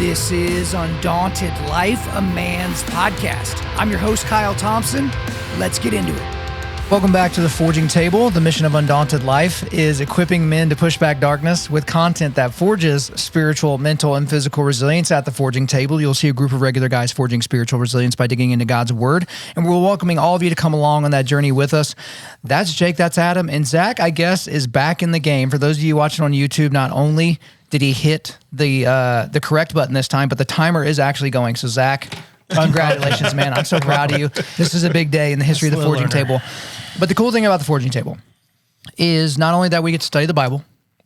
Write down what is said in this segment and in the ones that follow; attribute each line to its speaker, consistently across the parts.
Speaker 1: This is Undaunted.Life, a man's podcast. I'm your host, Kyle Thompson. Let's get into it. Welcome back to the Forging Table. The mission of Undaunted.Life is equipping men to push back darkness with content that forges spiritual, mental, and physical resilience. At the Forging Table, you'll see a group of regular guys forging spiritual resilience by digging into God's Word, and we're welcoming all of you to come along on that journey with us. That's Jake, that's Adam, and Zach, I guess, is back in the game. For those of you watching on YouTube, not only did he hit the correct button this time, but the timer is actually going. So, Zach, congratulations, man. I'm so proud of you. This is a big day in the history of the Forging Table. But the cool thing about the Forging Table is not only that we get to study the Bible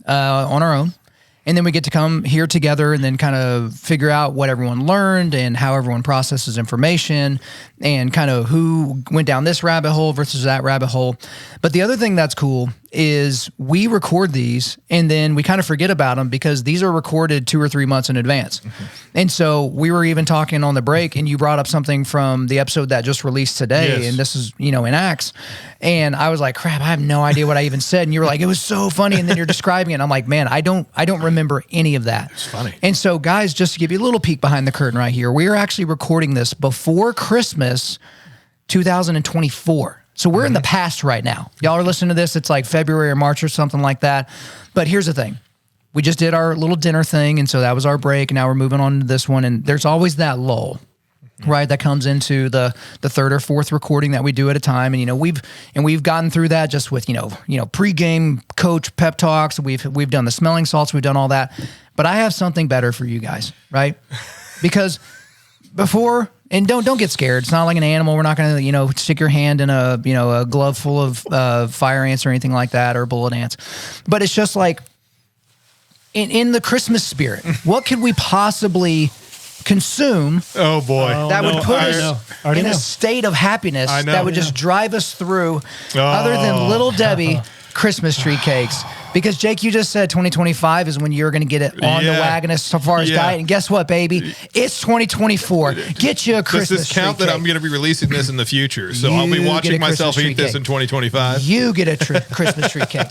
Speaker 1: on our own, and then we get to come here together and then kind of figure out what everyone learned and how everyone processes information and kind of who went down this rabbit hole versus that rabbit hole. But the other thing that's cool is we record these and then we kind of forget about them because these are recorded 2 or 3 months in advance. Mm-hmm. And so we were even talking on the break and you brought up something from the episode that just released today. Yes. And this is, in Acts. And I was like, crap, I have no idea what I even said. And you were like, it was so funny. And then you're describing it. And I'm like, man, I don't remember any of that.
Speaker 2: It's funny.
Speaker 1: And so guys, just to give you a little peek behind the curtain right here, we are actually recording this before Christmas 2024. So we're in the past right now. Y'all are listening to this. It's like February or March or something like that. But here's the thing. We just did our little dinner thing. And so that was our break. And now we're moving on to this one. And there's always that lull, right? That comes into the third or fourth recording that we do at a time. And, we've gotten through that just with, pregame coach pep talks. We've done the smelling salts. We've done all that. But I have something better for you guys, right? Because before... And don't get scared. It's not like an animal. We're not going to, stick your hand in a glove full of fire ants or anything like that, or bullet ants. But it's just like in the Christmas spirit, what could we possibly consume?
Speaker 2: Oh boy,
Speaker 1: that would put us in a state of happiness that would just drive us through, other than Little Debbie Christmas tree cakes. Because, Jake, you just said 2025 is when you're going to get it on the wagon as far as diet. And guess what, baby? It's 2024. Get you a Christmas tree cake.
Speaker 2: Does this count that I'm going to be releasing this in the future? So I'll be watching myself eat this in 2025.
Speaker 1: You get a Christmas tree cake.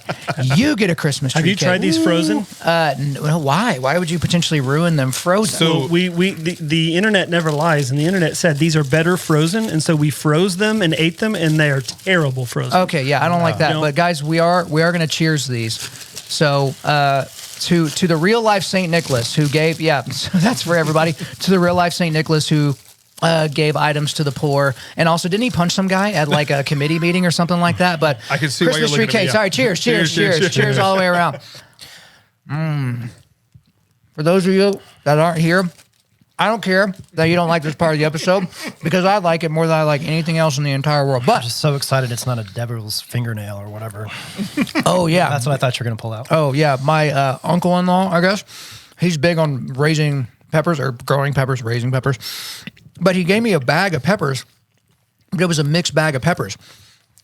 Speaker 1: You get a Christmas tree cake.
Speaker 3: Have you tried these frozen?
Speaker 1: No, why? Why would you potentially ruin them frozen?
Speaker 3: So the internet never lies, and the internet said these are better frozen, and so we froze them and ate them, and they are terrible frozen.
Speaker 1: Okay, yeah, I don't like that. But guys, we are going to cheers these. So to the real life St. Nicholas who gave, so that's for everybody, to the real life St. Nicholas who gave items to the poor. And also, didn't he punch some guy at like a committee meeting or something like that? But
Speaker 2: I can see
Speaker 1: Christmas
Speaker 2: why you're
Speaker 1: tree cake. Sorry, cheers all the way around. For those of you that aren't here, I don't care that you don't like this part of the episode because I like it more than I like anything else in the entire world. But
Speaker 4: I'm just so excited it's not a devil's fingernail or whatever.
Speaker 1: Oh, yeah.
Speaker 4: That's what I thought you were going to pull out.
Speaker 1: Oh, yeah. My uncle-in-law, I guess, he's big on raising peppers or growing peppers, raising peppers. But he gave me a bag of peppers. It was a mixed bag of peppers.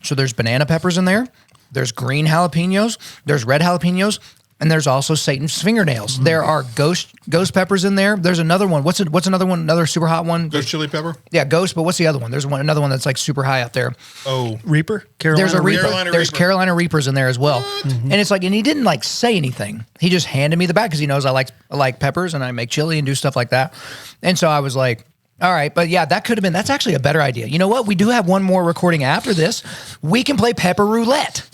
Speaker 1: So there's banana peppers in there. There's green jalapenos. There's red jalapenos. And there's also Satan's fingernails. Mm-hmm. There are ghost peppers in there. There's another one. What's another one? Another super hot one?
Speaker 2: Ghost chili pepper?
Speaker 1: Yeah, ghost. But what's the other one? There's another one that's like super high up there.
Speaker 2: Oh,
Speaker 3: Reaper?
Speaker 1: There's a Reaper. There's Carolina Reapers in there as well. Mm-hmm. And it's like, and he didn't like say anything. He just handed me the bag because he knows I like peppers and I make chili and do stuff like that. And so I was like, all right, but yeah, that's actually a better idea. You know what? We do have one more recording after this. We can play pepper roulette.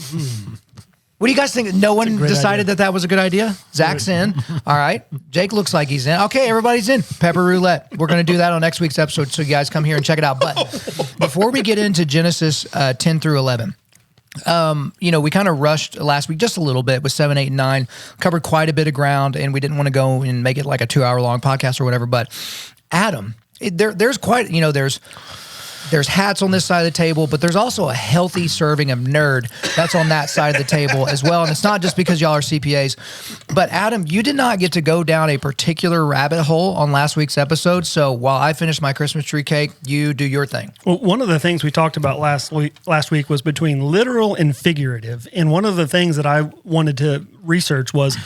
Speaker 1: What do you guys think? No one decided that was a good idea? Zach's in. All right. Jake looks like he's in. Okay, everybody's in. Pepper roulette. We're going to do that on next week's episode, so you guys come here and check it out. But before we get into Genesis 10 through 11, we kind of rushed last week just a little bit with 7, 8, and 9, covered quite a bit of ground, and we didn't want to go and make it like a 2-hour-long podcast or whatever. But Adam, there's quite, there's hats on this side of the table, but there's also a healthy serving of nerd that's on that side of the table as well. And it's not just because y'all are CPAs. But Adam, you did not get to go down a particular rabbit hole on last week's episode. So while I finished my Christmas tree cake, you do your thing.
Speaker 3: Well, one of the things we talked about last week was between literal and figurative. And one of the things that I wanted to research was,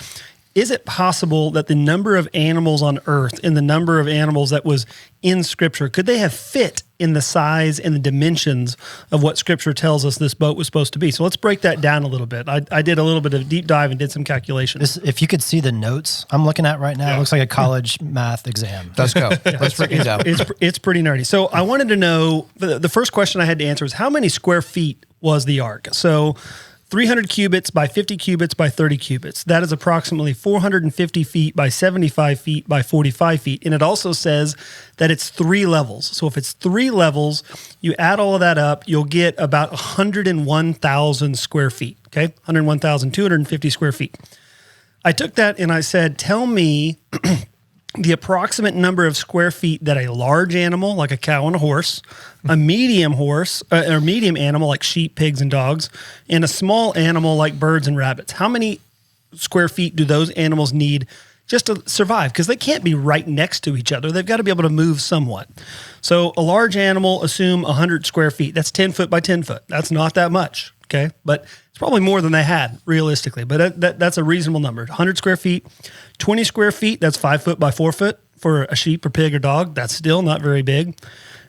Speaker 3: is it possible that the number of animals on earth and the number of animals that was in Scripture, could they have fit in the size and the dimensions of what Scripture tells us this boat was supposed to be? So let's break that down a little bit. I did a little bit of deep dive and did some calculations.
Speaker 4: If you could see the notes I'm looking at right now, it looks like a college math exam.
Speaker 1: Let's go. Let's break it down.
Speaker 3: It's pretty nerdy. So I wanted to know, the first question I had to answer is how many square feet was the ark? So 300 cubits by 50 cubits by 30 cubits. That is approximately 450 feet by 75 feet by 45 feet. And it also says that it's 3 levels. So if it's 3 levels, you add all of that up, you'll get about 101,000 square feet. Okay, 101,250 square feet. I took that and I said, tell me the approximate number of square feet that a large animal, like a cow and a horse, a medium horse, or medium animal like sheep, pigs, and dogs, and a small animal like birds and rabbits. How many square feet do those animals need just to survive? Because they can't be right next to each other. They've got to be able to move somewhat. So a large animal, assume 100 square feet. That's 10 foot by 10 foot. That's not that much, okay? But it's probably more than they had, realistically. But that's a reasonable number. 100 square feet. 20 square feet, that's 5 foot by 4 foot for a sheep or pig or dog. That's still not very big.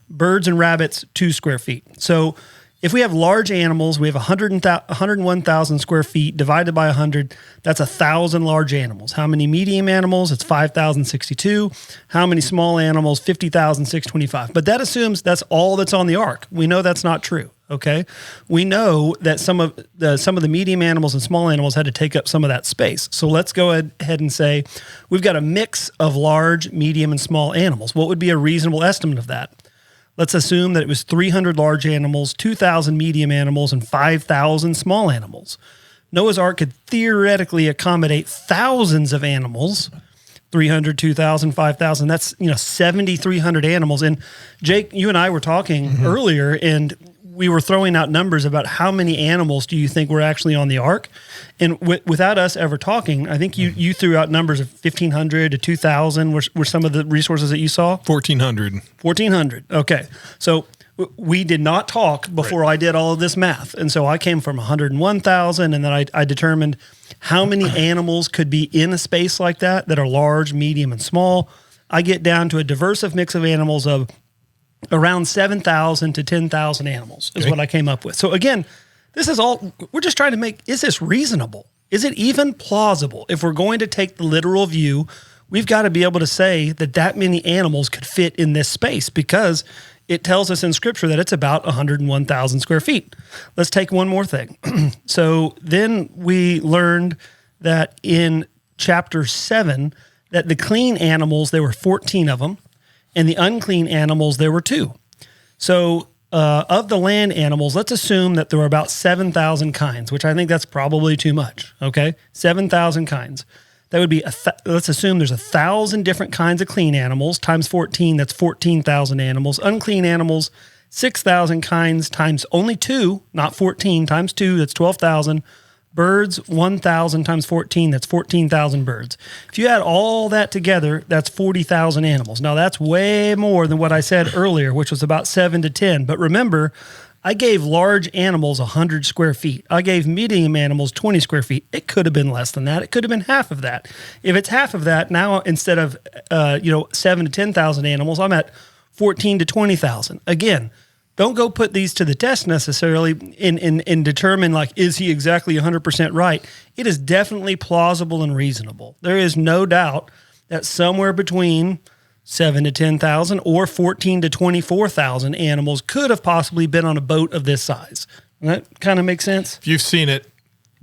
Speaker 3: Birds and rabbits, 2 square feet. So if we have large animals, we have 101,000 square feet divided by 100. That's 1,000 large animals. How many medium animals? It's 5,062. How many small animals? 50,625. But that assumes that's all that's on the ark. We know that's not true. Okay, we know that some of the medium animals and small animals had to take up some of that space. So let's go ahead and say we've got a mix of large, medium, and small animals. What would be a reasonable estimate of that? Let's assume that it was 300 large animals, 2,000 medium animals, and 5,000 small animals. Noah's Ark could theoretically accommodate thousands of animals. 300, 2,000, 5,000, that's 7,300 animals. And Jake, you and I were talking earlier, and we were throwing out numbers about how many animals do you think were actually on the ark? And without us ever talking, I think you threw out numbers of 1,500 to 2,000 were some of the resources that you saw?
Speaker 2: 1,400.
Speaker 3: 1,400. Okay. So we did not talk before I did all of this math. And so I came from 101,000, and then I determined how many animals could be in a space like that are large, medium, and small. I get down to a diverse mix of animals of around 7,000 to 10,000 animals is what I came up with. So again, this is all, we're just trying to make, is this reasonable? Is it even plausible? If we're going to take the literal view, we've got to be able to say that many animals could fit in this space because it tells us in Scripture that it's about 101,000 square feet. Let's take one more thing. So then we learned that in chapter 7, that the clean animals, there were 14 of them, and the unclean animals, there were 2. So of the land animals, let's assume that there were about 7,000 kinds, which I think that's probably too much, okay? 7,000 kinds. That would be, let's assume there's 1,000 different kinds of clean animals, times 14, that's 14,000 animals. Unclean animals, 6,000 kinds, times only 2, not 14, times 2, that's 12,000. Birds, 1,000 times 14, that's 14,000 birds. If you add all that together, that's 40,000 animals. Now, that's way more than what I said earlier, which was about 7 to 10. But remember, I gave large animals 100 square feet. I gave medium animals 20 square feet. It could have been less than that. It could have been half of that. If it's half of that, now instead of 7 to 10,000 animals, I'm at 14 to 20,000. Again, don't go put these to the test necessarily and determine, like, is he exactly 100% right? It is definitely plausible and reasonable. There is no doubt that somewhere between 7 to 10,000 or 14 to 24,000 animals could have possibly been on a boat of this size. And that kind of makes sense?
Speaker 2: If you've seen it,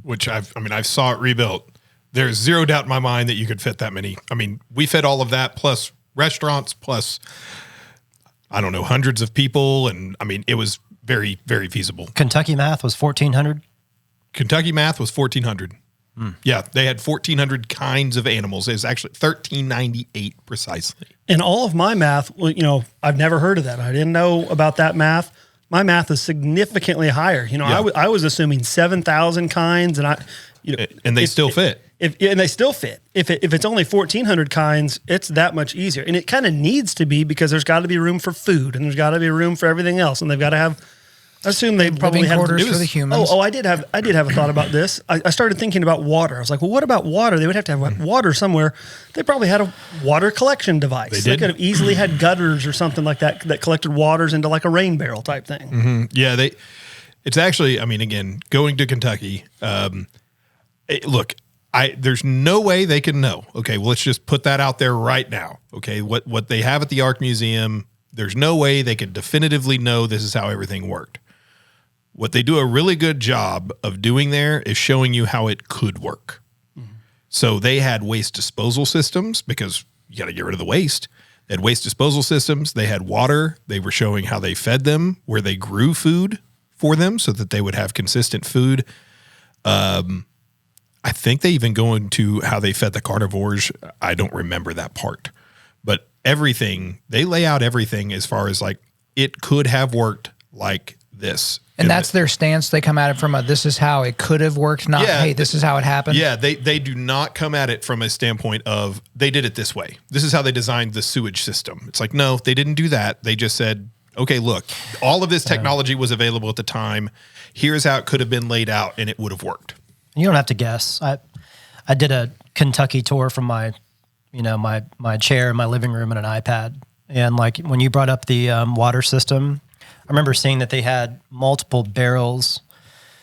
Speaker 2: which I saw it rebuilt, there's zero doubt in my mind that you could fit that many. I mean, we fit all of that plus restaurants plus, I don't know, hundreds of people. And I mean, it was very, very feasible.
Speaker 4: Kentucky math was 1,400.
Speaker 2: Kentucky math was 1,400. Yeah, they had 1,400 kinds of animals. It was actually 1,398 precisely.
Speaker 3: And all of my math, I've never heard of that. I didn't know about that math. My math is significantly higher. I was assuming 7,000 kinds, and
Speaker 2: they still fit.
Speaker 3: And they still fit. If it's only 1,400 kinds, it's that much easier. And it kind of needs to be because there's got to be room for food and there's got to be room for everything else. And they've got to have I assume they probably
Speaker 1: living
Speaker 3: had
Speaker 1: quarters for the humans.
Speaker 3: I did have a thought about this. I started thinking about water. I was like, well, what about water? They would have to have water somewhere. They probably had a water collection device.
Speaker 2: They did.
Speaker 3: Could have easily had gutters or something like that collected waters into like a rain barrel type thing.
Speaker 2: Mm-hmm. Yeah, it's actually, I mean, again, going to Kentucky, look, there's no way they can know. Okay, well, let's just put that out there right now. Okay, what they have at the Ark Museum, there's no way they could definitively know this is how everything worked. What they do a really good job of doing there is showing you how it could work. Mm-hmm. So they had waste disposal systems because you got to get rid of the waste. They had waste disposal systems. They had water. They were showing how they fed them, where they grew food for them so that they would have consistent food. I think they even go into how they fed the carnivores. I don't remember that part, but everything, they lay out everything as far as like, it could have worked like this.
Speaker 1: And that's their stance. They come at it from this is how it could have worked, not, hey, this is how it happened.
Speaker 2: Yeah, they do not come at it from a standpoint of they did it this way. This is how they designed the sewage system. It's like, no, they didn't do that. They just said, okay, look, all of this technology was available at the time. Here's how it could have been laid out, and it would have worked.
Speaker 4: You don't have to guess. I did a Kentucky tour from my chair in my living room and an iPad. And like when you brought up the water system, I remember seeing that they had multiple barrels,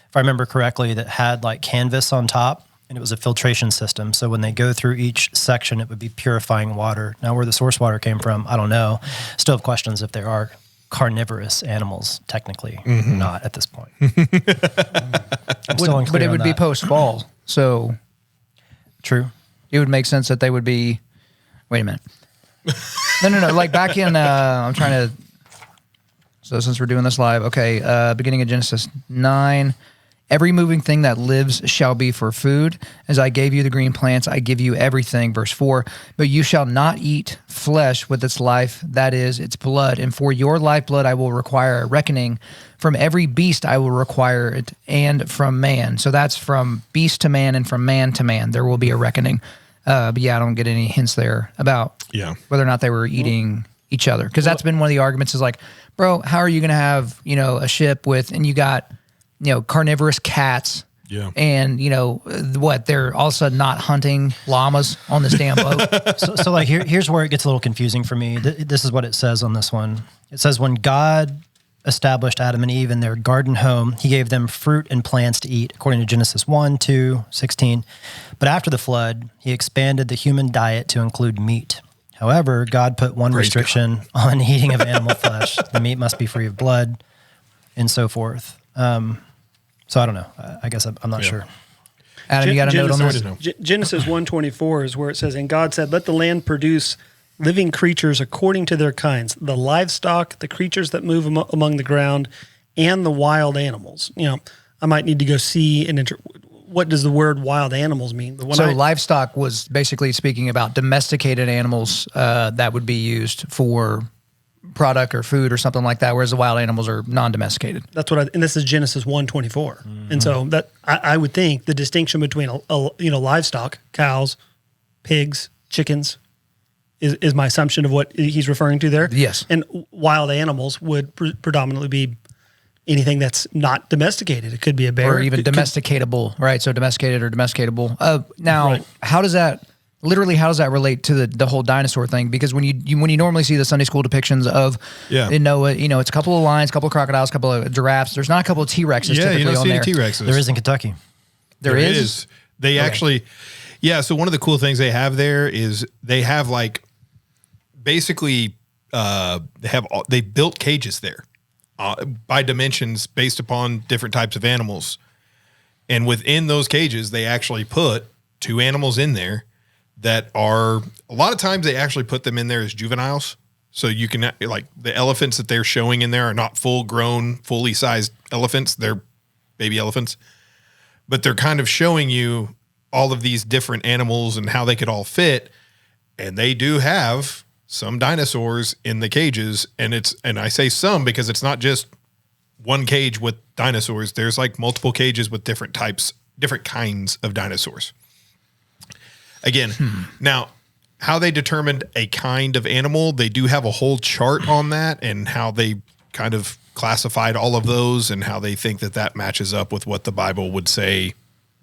Speaker 4: if I remember correctly, that had like canvas on top, and it was a filtration system. So when they go through each section, it would be purifying water. Now, where the source water came from, I don't know. Still have questions if there are carnivorous animals, technically not at this point. I'm still unclear
Speaker 1: but it
Speaker 4: on
Speaker 1: would be
Speaker 4: that.
Speaker 1: post-fall, so
Speaker 4: True.
Speaker 1: it would make sense that they would be. Wait a minute. No. Like back in, I'm trying to. So since we're doing this live, okay, beginning of Genesis 9, every moving thing that lives shall be for food. As I gave you the green plants, I give you everything. Verse 4, but you shall not eat flesh with its life, that is, its blood. And for your lifeblood I will require a reckoning. From every beast I will require it, and from man. So that's from beast to man and from man to man. There will be a reckoning. But yeah, I don't get any hints there about whether or not they were eating each other. Because that's been one of the arguments is like, bro, how are you going to have, a ship with, and you got, carnivorous cats.
Speaker 2: Yeah.
Speaker 1: And, they're all of a sudden not hunting llamas on this damn boat.
Speaker 4: So like here's where it gets a little confusing for me. This is what it says on this one. It says, when God established Adam and Eve in their garden home, he gave them fruit and plants to eat, according to Genesis 1, 2, 16. But after the flood, he expanded the human diet to include meat. However, God put one restriction on eating of animal flesh. The meat must be free of blood, and so forth. So I don't know. I guess I'm not sure.
Speaker 1: Adam, you got a note on this?
Speaker 3: Genesis 1:24 is where it says, and God said, let the land produce living creatures according to their kinds, the livestock, the creatures that move among the ground, and the wild animals. I might need to go see what does the word wild animals mean?
Speaker 1: Livestock was basically speaking about domesticated animals that would be used for product or food or something like that, whereas the wild animals are non-domesticated.
Speaker 3: That's and this is Genesis 1:24. Mm-hmm. And so that I would think the distinction between livestock, cows, pigs, chickens, is my assumption of what he's referring to there.
Speaker 1: Yes.
Speaker 3: And wild animals would predominantly be anything that's not domesticated. It could be a bear.
Speaker 1: Or even domesticatable, right? So domesticated or domesticatable. Now,
Speaker 3: Right.
Speaker 1: how does that relate to the whole dinosaur thing? Because when you normally see the Sunday school depictions of in Noah, it's a couple of lions, a couple of crocodiles, a couple of giraffes. There's not a couple of T-Rexes typically
Speaker 2: you don't
Speaker 1: on
Speaker 2: see
Speaker 1: there.
Speaker 2: any T-Rexes.
Speaker 4: There is in Kentucky.
Speaker 1: There is?
Speaker 2: They actually, so one of the cool things they have there is they have like, basically, they built cages there by dimensions based upon different types of animals. And within those cages, they actually put 2 animals in there that are, a lot of times they actually put them in there as juveniles. So you can, like, the elephants that they're showing in there are not full grown, fully sized elephants. They're baby elephants. But they're kind of showing you all of these different animals and how they could all fit. And they do have some dinosaurs in the cages. And I say some because it's not just one cage with dinosaurs. There's like multiple cages with different kinds of dinosaurs. Again, now, how they determined a kind of animal, they do have a whole chart on that and how they kind of classified all of those and how they think that matches up with what the Bible would say.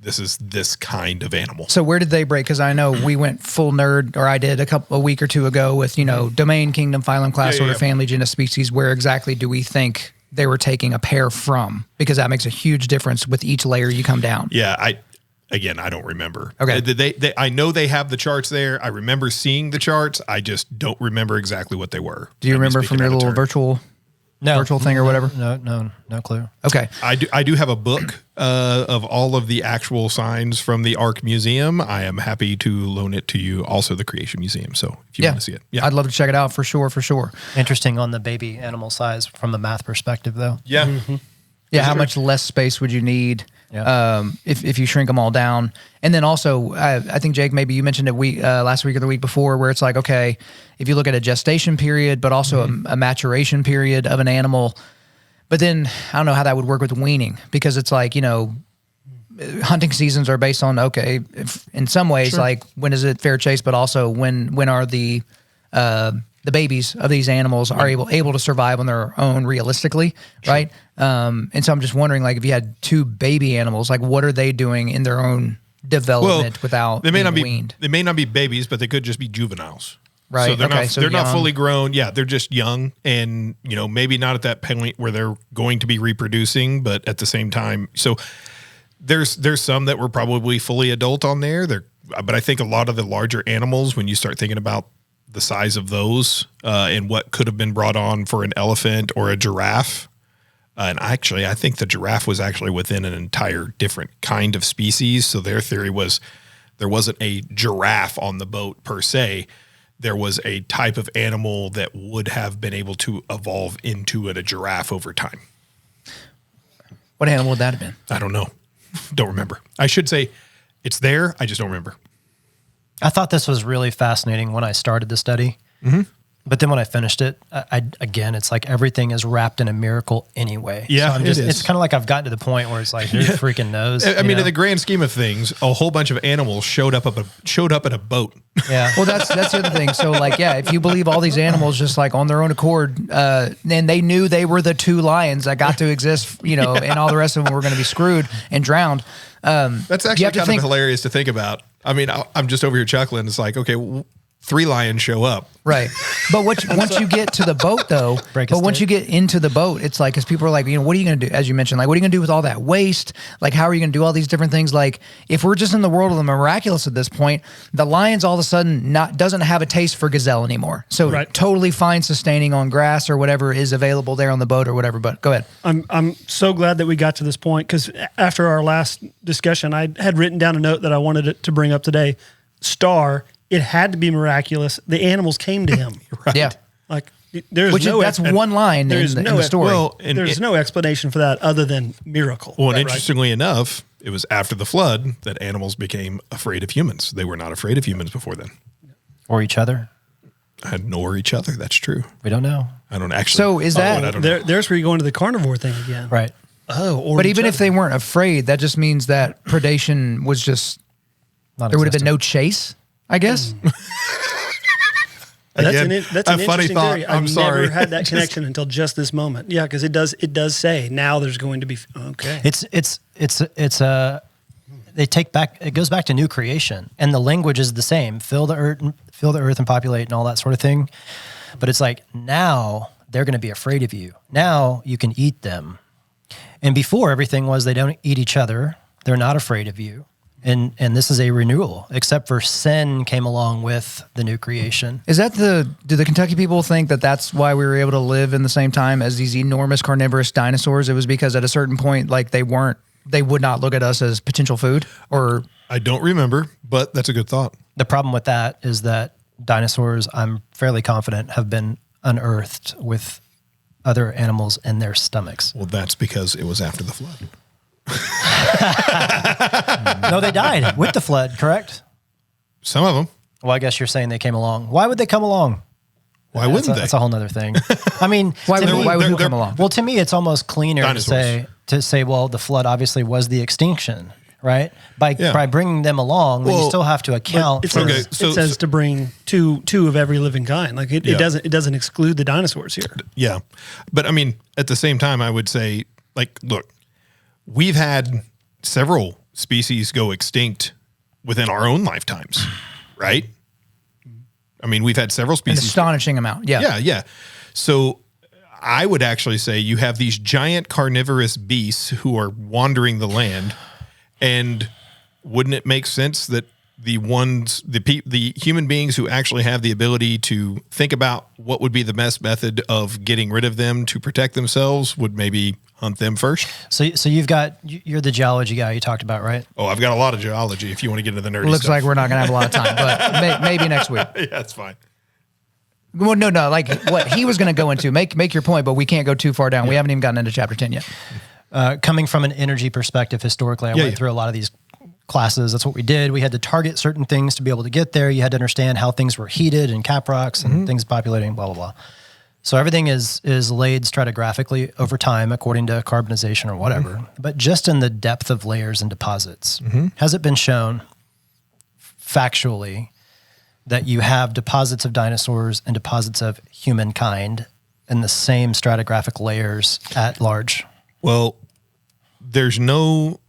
Speaker 2: This is this kind of animal.
Speaker 1: So where did they break? Because I know we went full nerd, or I did a week or two ago with, domain, kingdom, phylum, class, order, family, genus, species. Where exactly do we think they were taking a pair from? Because that makes a huge difference with each layer you come down.
Speaker 2: Yeah, I don't remember.
Speaker 1: Okay.
Speaker 2: They I know they have the charts there. I remember seeing the charts. I just don't remember exactly what they were.
Speaker 1: Do you remember from your little virtual thing or whatever?
Speaker 4: No clue.
Speaker 1: Okay.
Speaker 2: I do have a book of all of the actual signs from the Ark Museum. I am happy to loan it to you. Also the Creation Museum. So if you want to see it. Yeah.
Speaker 1: I'd love to check it out for sure.
Speaker 4: Interesting on the baby animal size from the math perspective though.
Speaker 2: Yeah.
Speaker 1: Mm-hmm. Yeah. How much less space would you need if you shrink them all down? And then also, I think, Jake, maybe you mentioned it last week or the week before, where it's like, okay, if you look at a gestation period, but also a maturation period of an animal, but then I don't know how that would work with weaning, because it's like, hunting seasons are based on, okay, in some ways, like when is it fair chase, but also when are the babies of these animals are able to survive on their own realistically, right? And so I'm just wondering, like, if you had two baby animals, like what are they doing in their own development without being weaned?
Speaker 2: They may not be babies, but they could just be juveniles.
Speaker 1: Right.
Speaker 2: So they're not fully grown. Yeah, they're just young, and maybe not at that point where they're going to be reproducing, but at the same time, so there's some that were probably fully adult on there. But I think a lot of the larger animals, when you start thinking about the size of those and what could have been brought on for an elephant or a giraffe. And actually, I think the giraffe was actually within an entire different kind of species. So their theory was there wasn't a giraffe on the boat per se. There was a type of animal that would have been able to evolve into a giraffe over time.
Speaker 1: What animal would that have been?
Speaker 2: I don't know. Don't remember. I should say it's there. I just don't remember.
Speaker 4: I thought this was really fascinating when I started the study. Mm-hmm. But then when I finished it, again, it's like everything is wrapped in a miracle anyway.
Speaker 2: Yeah,
Speaker 4: so it's kind of like I've gotten to the point where it's like, who freaking knows?
Speaker 2: I mean, in the grand scheme of things, a whole bunch of animals showed up at a boat.
Speaker 4: Yeah.
Speaker 1: Well, that's the other thing. So, like, if you believe all these animals just like on their own accord, and they knew they were the two lions that got to exist, and all the rest of them were going to be screwed and drowned.
Speaker 2: That's actually kind of hilarious to think about. I mean, I'm just over here chuckling. It's like, okay, 3 lions show up.
Speaker 1: Right. But once you get to the boat, though, once you get into the boat, it's like, because people are like, what are you going to do? As you mentioned, like, what are you going to do with all that waste? Like, how are you going to do all these different things? Like, if we're just in the world of the miraculous at this point, the lion's all of a sudden doesn't have a taste for gazelle anymore. So totally fine sustaining on grass or whatever is available there on the boat or whatever. But go ahead.
Speaker 3: I'm so glad that we got to this point, because after our last discussion, I had written down a note that I wanted to bring up today. Star. It had to be miraculous. The animals came to him.
Speaker 1: Right. Yeah.
Speaker 3: Like that's one line in the story.
Speaker 2: Well,
Speaker 3: there's no explanation for that other than miracle.
Speaker 2: Well, and interestingly enough, it was after the flood that animals became afraid of humans. They were not afraid of humans before then.
Speaker 4: Or each other.
Speaker 2: Nor each other. That's true.
Speaker 4: We don't know.
Speaker 2: I don't actually.
Speaker 1: So is that
Speaker 3: there's where you go into the carnivore thing again.
Speaker 4: Right.
Speaker 3: Oh,
Speaker 1: but even if they weren't afraid, that just means that predation was just there would have been no chase, I guess.
Speaker 3: That's an
Speaker 2: funny
Speaker 3: interesting
Speaker 2: thought.
Speaker 3: theory.
Speaker 2: I'm sorry.
Speaker 3: Never had that connection until just this moment. Yeah, because it does say now there's going to be okay.
Speaker 4: They take back. It goes back to new creation, and the language is the same. Fill the earth and populate and all that sort of thing. But it's like now they're going to be afraid of you. Now you can eat them. And before everything was they don't eat each other. They're not afraid of you. And this is a renewal, except for sin came along with the new creation.
Speaker 1: Is that do the Kentucky people think that that's why we were able to live in the same time as these enormous carnivorous dinosaurs? It was because at a certain point, like they would not look at us as potential food? Or
Speaker 2: I don't remember, but that's a good thought.
Speaker 4: The problem with that is that dinosaurs, I'm fairly confident, have been unearthed with other animals in their stomachs.
Speaker 2: Well, that's because it was after the flood.
Speaker 4: No, they died with the flood, correct?
Speaker 2: Some of them.
Speaker 4: Well, I guess you're saying they came along. Why would they come along?
Speaker 2: Why wouldn't they?
Speaker 4: That's a whole nother thing. I mean,
Speaker 1: why would who come along?
Speaker 4: Well, to me, it's almost cleaner
Speaker 2: Dinosaurs.
Speaker 4: to say, well, the flood obviously was the extinction, right? By bringing them along, you still have to account.
Speaker 3: It says to bring two of every living kind. Like it doesn't exclude the dinosaurs here.
Speaker 2: Yeah. But I mean, at the same time, I would say, like, look, we've had several species go extinct within our own lifetimes, right? I mean, we've had several species.
Speaker 1: An astonishing amount. Yeah.
Speaker 2: Yeah. So I would actually say you have these giant carnivorous beasts who are wandering the land, and wouldn't it make sense that the human beings who actually have the ability to think about what would be the best method of getting rid of them to protect themselves would maybe hunt them first?
Speaker 4: So you're the geology guy you talked about, right?
Speaker 2: Oh, I've got a lot of geology if you want to get into the nerdy
Speaker 1: Looks
Speaker 2: stuff.
Speaker 1: like we're not going to have a lot of time, but maybe next week.
Speaker 2: Yeah, that's fine.
Speaker 1: Well, no, like what he was going to go into, make your point, but we can't go too far down. We haven't even gotten into chapter 10 yet.
Speaker 4: Coming from an energy perspective, historically, I went through a lot of these classes. That's what we did. We had to target certain things to be able to get there. You had to understand how things were heated and cap rocks and things populating, blah, blah, blah. So everything is laid stratigraphically over time according to carbonization or whatever. But just in the depth of layers and deposits, has it been shown factually that you have deposits of dinosaurs and deposits of humankind in the same stratigraphic layers at large?
Speaker 2: Well, there's no,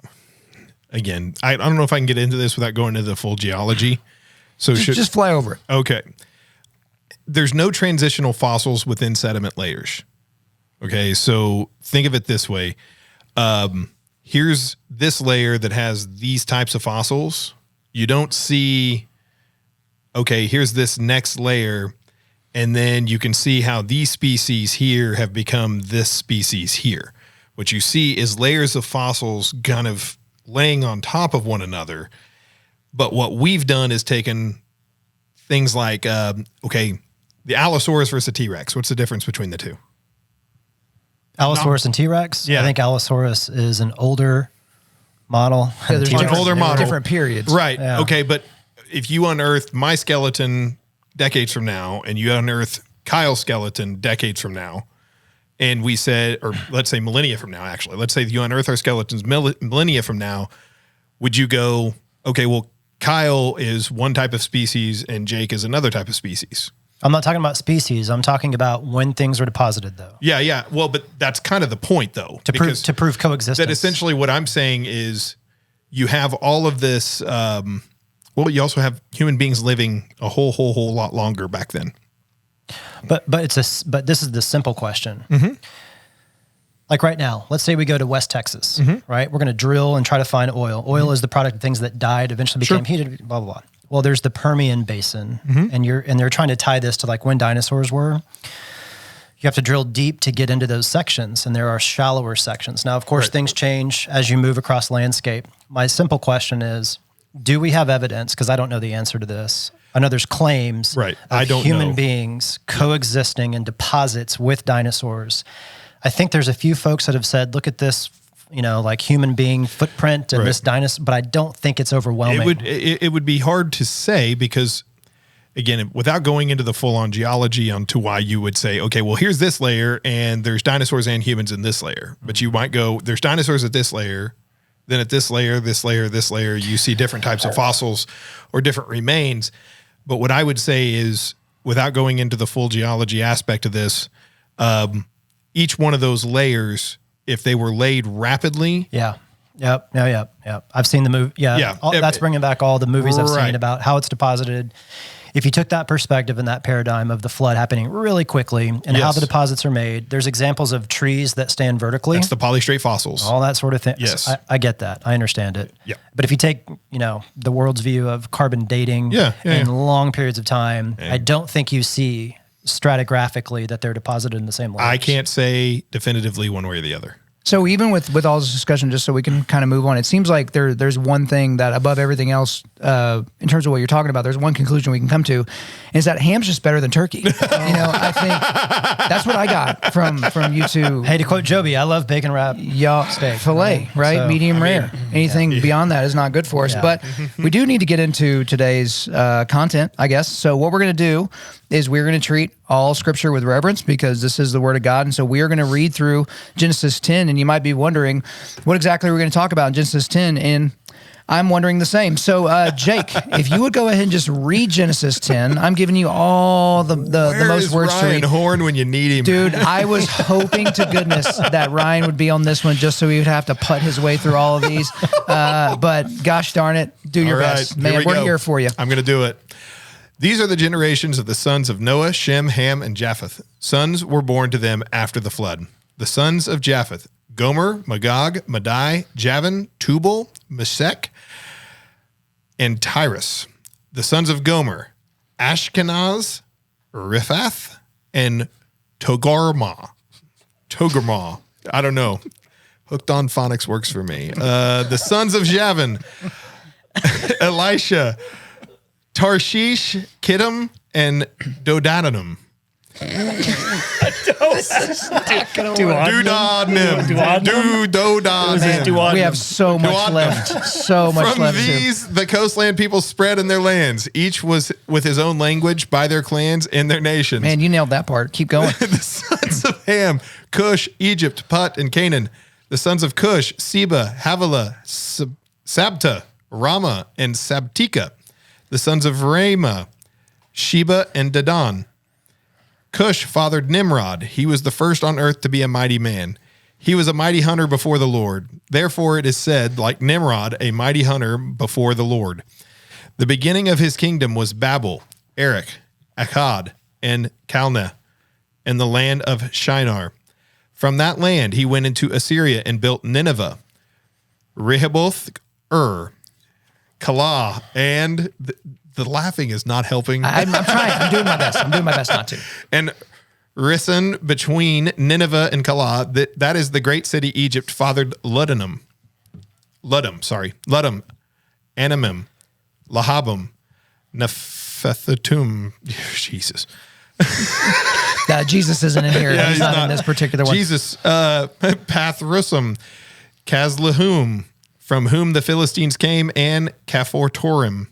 Speaker 2: again, I don't know if I can get into this without going into the full geology. So
Speaker 1: just fly over it.
Speaker 2: Okay. There's no transitional fossils within sediment layers. Okay. So think of it this way. Here's this layer that has these types of fossils. You don't see, okay, here's this next layer, and then you can see how these species here have become this species here. What you see is layers of fossils kind of laying on top of one another. But what we've done is taken things like, okay, the Allosaurus versus the T-Rex. What's the difference between the two?
Speaker 4: Allosaurus and T-Rex?
Speaker 2: Yeah.
Speaker 4: I think Allosaurus is an older model.
Speaker 1: Yeah, there's
Speaker 2: An older model.
Speaker 1: different periods.
Speaker 2: Right.
Speaker 4: Yeah.
Speaker 2: Okay, but if you unearth my skeleton decades from now and you unearth Kyle's skeleton decades from now, and we said, or let's say millennia from now, actually, let's say you unearth our skeletons millennia from now, would you go, okay, well, Kyle is one type of species and Jake is another type of species?
Speaker 4: I'm not talking about species. I'm talking about when things are deposited, though.
Speaker 2: Yeah. Well, but that's kind of the point, though.
Speaker 4: To prove coexistence.
Speaker 2: That essentially what I'm saying is you have all of this, well, you also have human beings living a whole lot longer back then.
Speaker 4: But this is the simple question. Like right now, let's say we go to West Texas, right? We're going to drill and try to find oil. Oil is the product of things that died, eventually became heated, blah, blah, blah. Well, there's the Permian Basin, and they're trying to tie this to like when dinosaurs were. You have to drill deep to get into those sections, and there are shallower sections. Now, of course, things change as you move across landscape. My simple question is, do we have evidence, because I don't know the answer to this. I know there's claims of human beings coexisting in deposits with dinosaurs. I think there's a few folks that have said, look at this, like human being footprint and this dinosaur, but I don't think it's overwhelming.
Speaker 2: It would be hard to say because, again, without going into the full-on geology onto why you would say, okay, well, here's this layer and there's dinosaurs and humans in this layer. But you might go, there's dinosaurs at this layer, then at this layer, you see different types of fossils or different remains. But what I would say is, without going into the full geology aspect of this, each one of those layers, if they were laid rapidly.
Speaker 4: Yeah. Yep. I've seen the movie. Yeah. That's bringing back all the movies I've seen about how it's deposited. If you took that perspective and that paradigm of the flood happening really quickly and how the deposits are made, there's examples of trees that stand vertically.
Speaker 2: That's the polystrate fossils.
Speaker 4: All that sort of thing.
Speaker 2: Yes.
Speaker 4: I get that. I understand it.
Speaker 2: Yeah.
Speaker 4: But if you take, the world's view of carbon dating in long periods of time, I don't think you see stratigraphically that they're deposited in the same layers.
Speaker 2: I can't say definitively one way or the other.
Speaker 1: So even with all this discussion, just so we can kind of move on, it seems like there's one thing that above everything else, in terms of what you're talking about, there's one conclusion we can come to, is that ham's just better than turkey. I think that's what I got from you two.
Speaker 4: Hey, to quote Joby, I love bacon wrap steak.
Speaker 1: Filet, right? So, medium rare. Anything beyond that is not good for us. Yeah. But we do need to get into today's content, I guess. So what we're going to do is we're going to treat all scripture with reverence because this is the word of God. And so we are going to read through Genesis 10. And you might be wondering, what exactly are we going to talk about in Genesis 10? And I'm wondering the same. So, Jake, if you would go ahead and just read Genesis 10, I'm giving you all the most words to
Speaker 2: Ryan
Speaker 1: read.
Speaker 2: Horn when you need him?
Speaker 1: Dude, I was hoping to goodness that Ryan would be on this one just so he would have to putt his way through all of these. But gosh darn it, do your best. Man, we're here for you.
Speaker 2: I'm going to do it. These are the generations of the sons of Noah, Shem, Ham, and Japheth. Sons were born to them after the flood. The sons of Japheth: Gomer, Magog, Madai, Javan, Tubal, Meshech, and Tyrus. The sons of Gomer: Ashkenaz, Riphath, and Togarmah. I don't know. Hooked on phonics works for me. The sons of Javan: Elisha, Tarshish, Kittim, and Dodanim. Dodanim.
Speaker 1: We have so much left. So much
Speaker 2: From
Speaker 1: left.
Speaker 2: these, the coastland people spread in their lands. Each was with his own language by their clans and their nations.
Speaker 1: Man, you nailed that part. Keep going.
Speaker 2: The sons of Ham: Cush, Egypt, Put, and Canaan. The sons of Cush: Seba, Havilah, Sabta, Rama, and Sabtika. The sons of Ramah: Sheba and Dedan. Cush fathered Nimrod. He was the first on earth to be a mighty man. He was a mighty hunter before the Lord. Therefore it is said, like Nimrod, a mighty hunter before the Lord. The beginning of his kingdom was Babel, Erech, Akkad, and Calneh, and the land of Shinar. From that land he went into Assyria and built Nineveh, Rehoboth, Calah, and the laughing is not helping.
Speaker 1: I'm trying. I'm doing my best. I'm doing my best not to.
Speaker 2: And Rison between Nineveh and Calah, that is the great city Egypt fathered Ludum, Anamim, Lahabim, Nephthatum. Jesus.
Speaker 1: Jesus isn't in here.
Speaker 2: Yeah,
Speaker 1: he's not in this particular one.
Speaker 2: Jesus, Pathrusum, Kazlahum, from whom the Philistines came, and Caphatorem.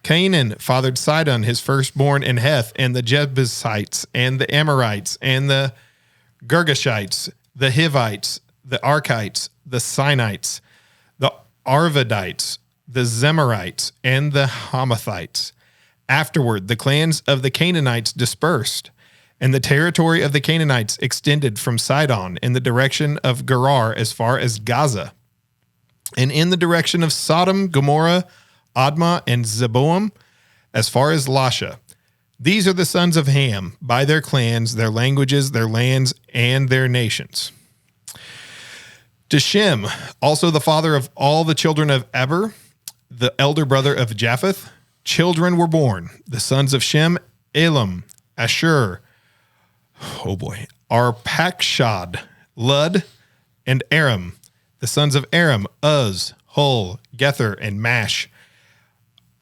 Speaker 2: Canaan fathered Sidon, his firstborn, and Heth, and the Jebusites, and the Amorites, and the Girgashites, the Hivites, the Arkites, the Sinites, the Arvadites, the Zemarites, and the Hamathites. Afterward, the clans of the Canaanites dispersed, and the territory of the Canaanites extended from Sidon in the direction of Gerar as far as Gaza, and in the direction of Sodom, Gomorrah, Admah, and Zeboam, as far as Lasha. These are the sons of Ham, by their clans, their languages, their lands, and their nations. To Shem, also the father of all the children of Eber, the elder brother of Japheth, children were born. The sons of Shem: Elam, Ashur, Arpachshad, Lud, and Aram. The sons of Aram: Uz, Hul, Gether, and Mash.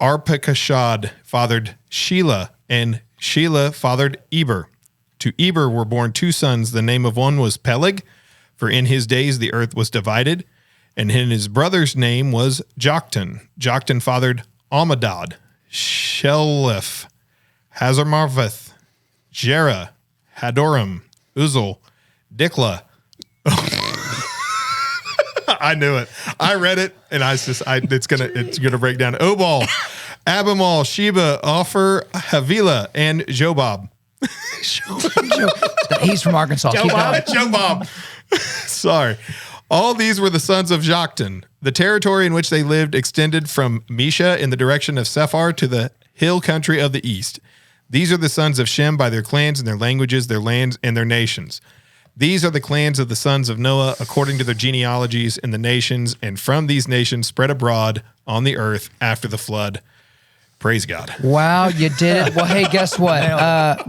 Speaker 2: Arpachshad fathered Shelah, and Shelah fathered Eber. To Eber were born two sons. The name of one was Peleg, for in his days the earth was divided, and in his brother's name was Joktan. Joktan fathered Almadad, Sheleph, Hazarmaveth, Jerah, Hadoram, Uzal, Dikla. I knew it. I read it, and it's gonna break down. Obal, Abimal, Sheba, Ophir, Havilah, and Jobab.
Speaker 1: He's from Arkansas. Keep going.
Speaker 2: Jobab. Sorry. All these were the sons of Joktan. The territory in which they lived extended from Mesha in the direction of Sephar to the hill country of the east. These are the sons of Shem by their clans and their languages, their lands, and their nations. These are the clans of the sons of Noah according to their genealogies in the nations, and from these nations spread abroad on the earth after the flood. Praise God.
Speaker 1: Wow, you did it. Well, hey, guess what?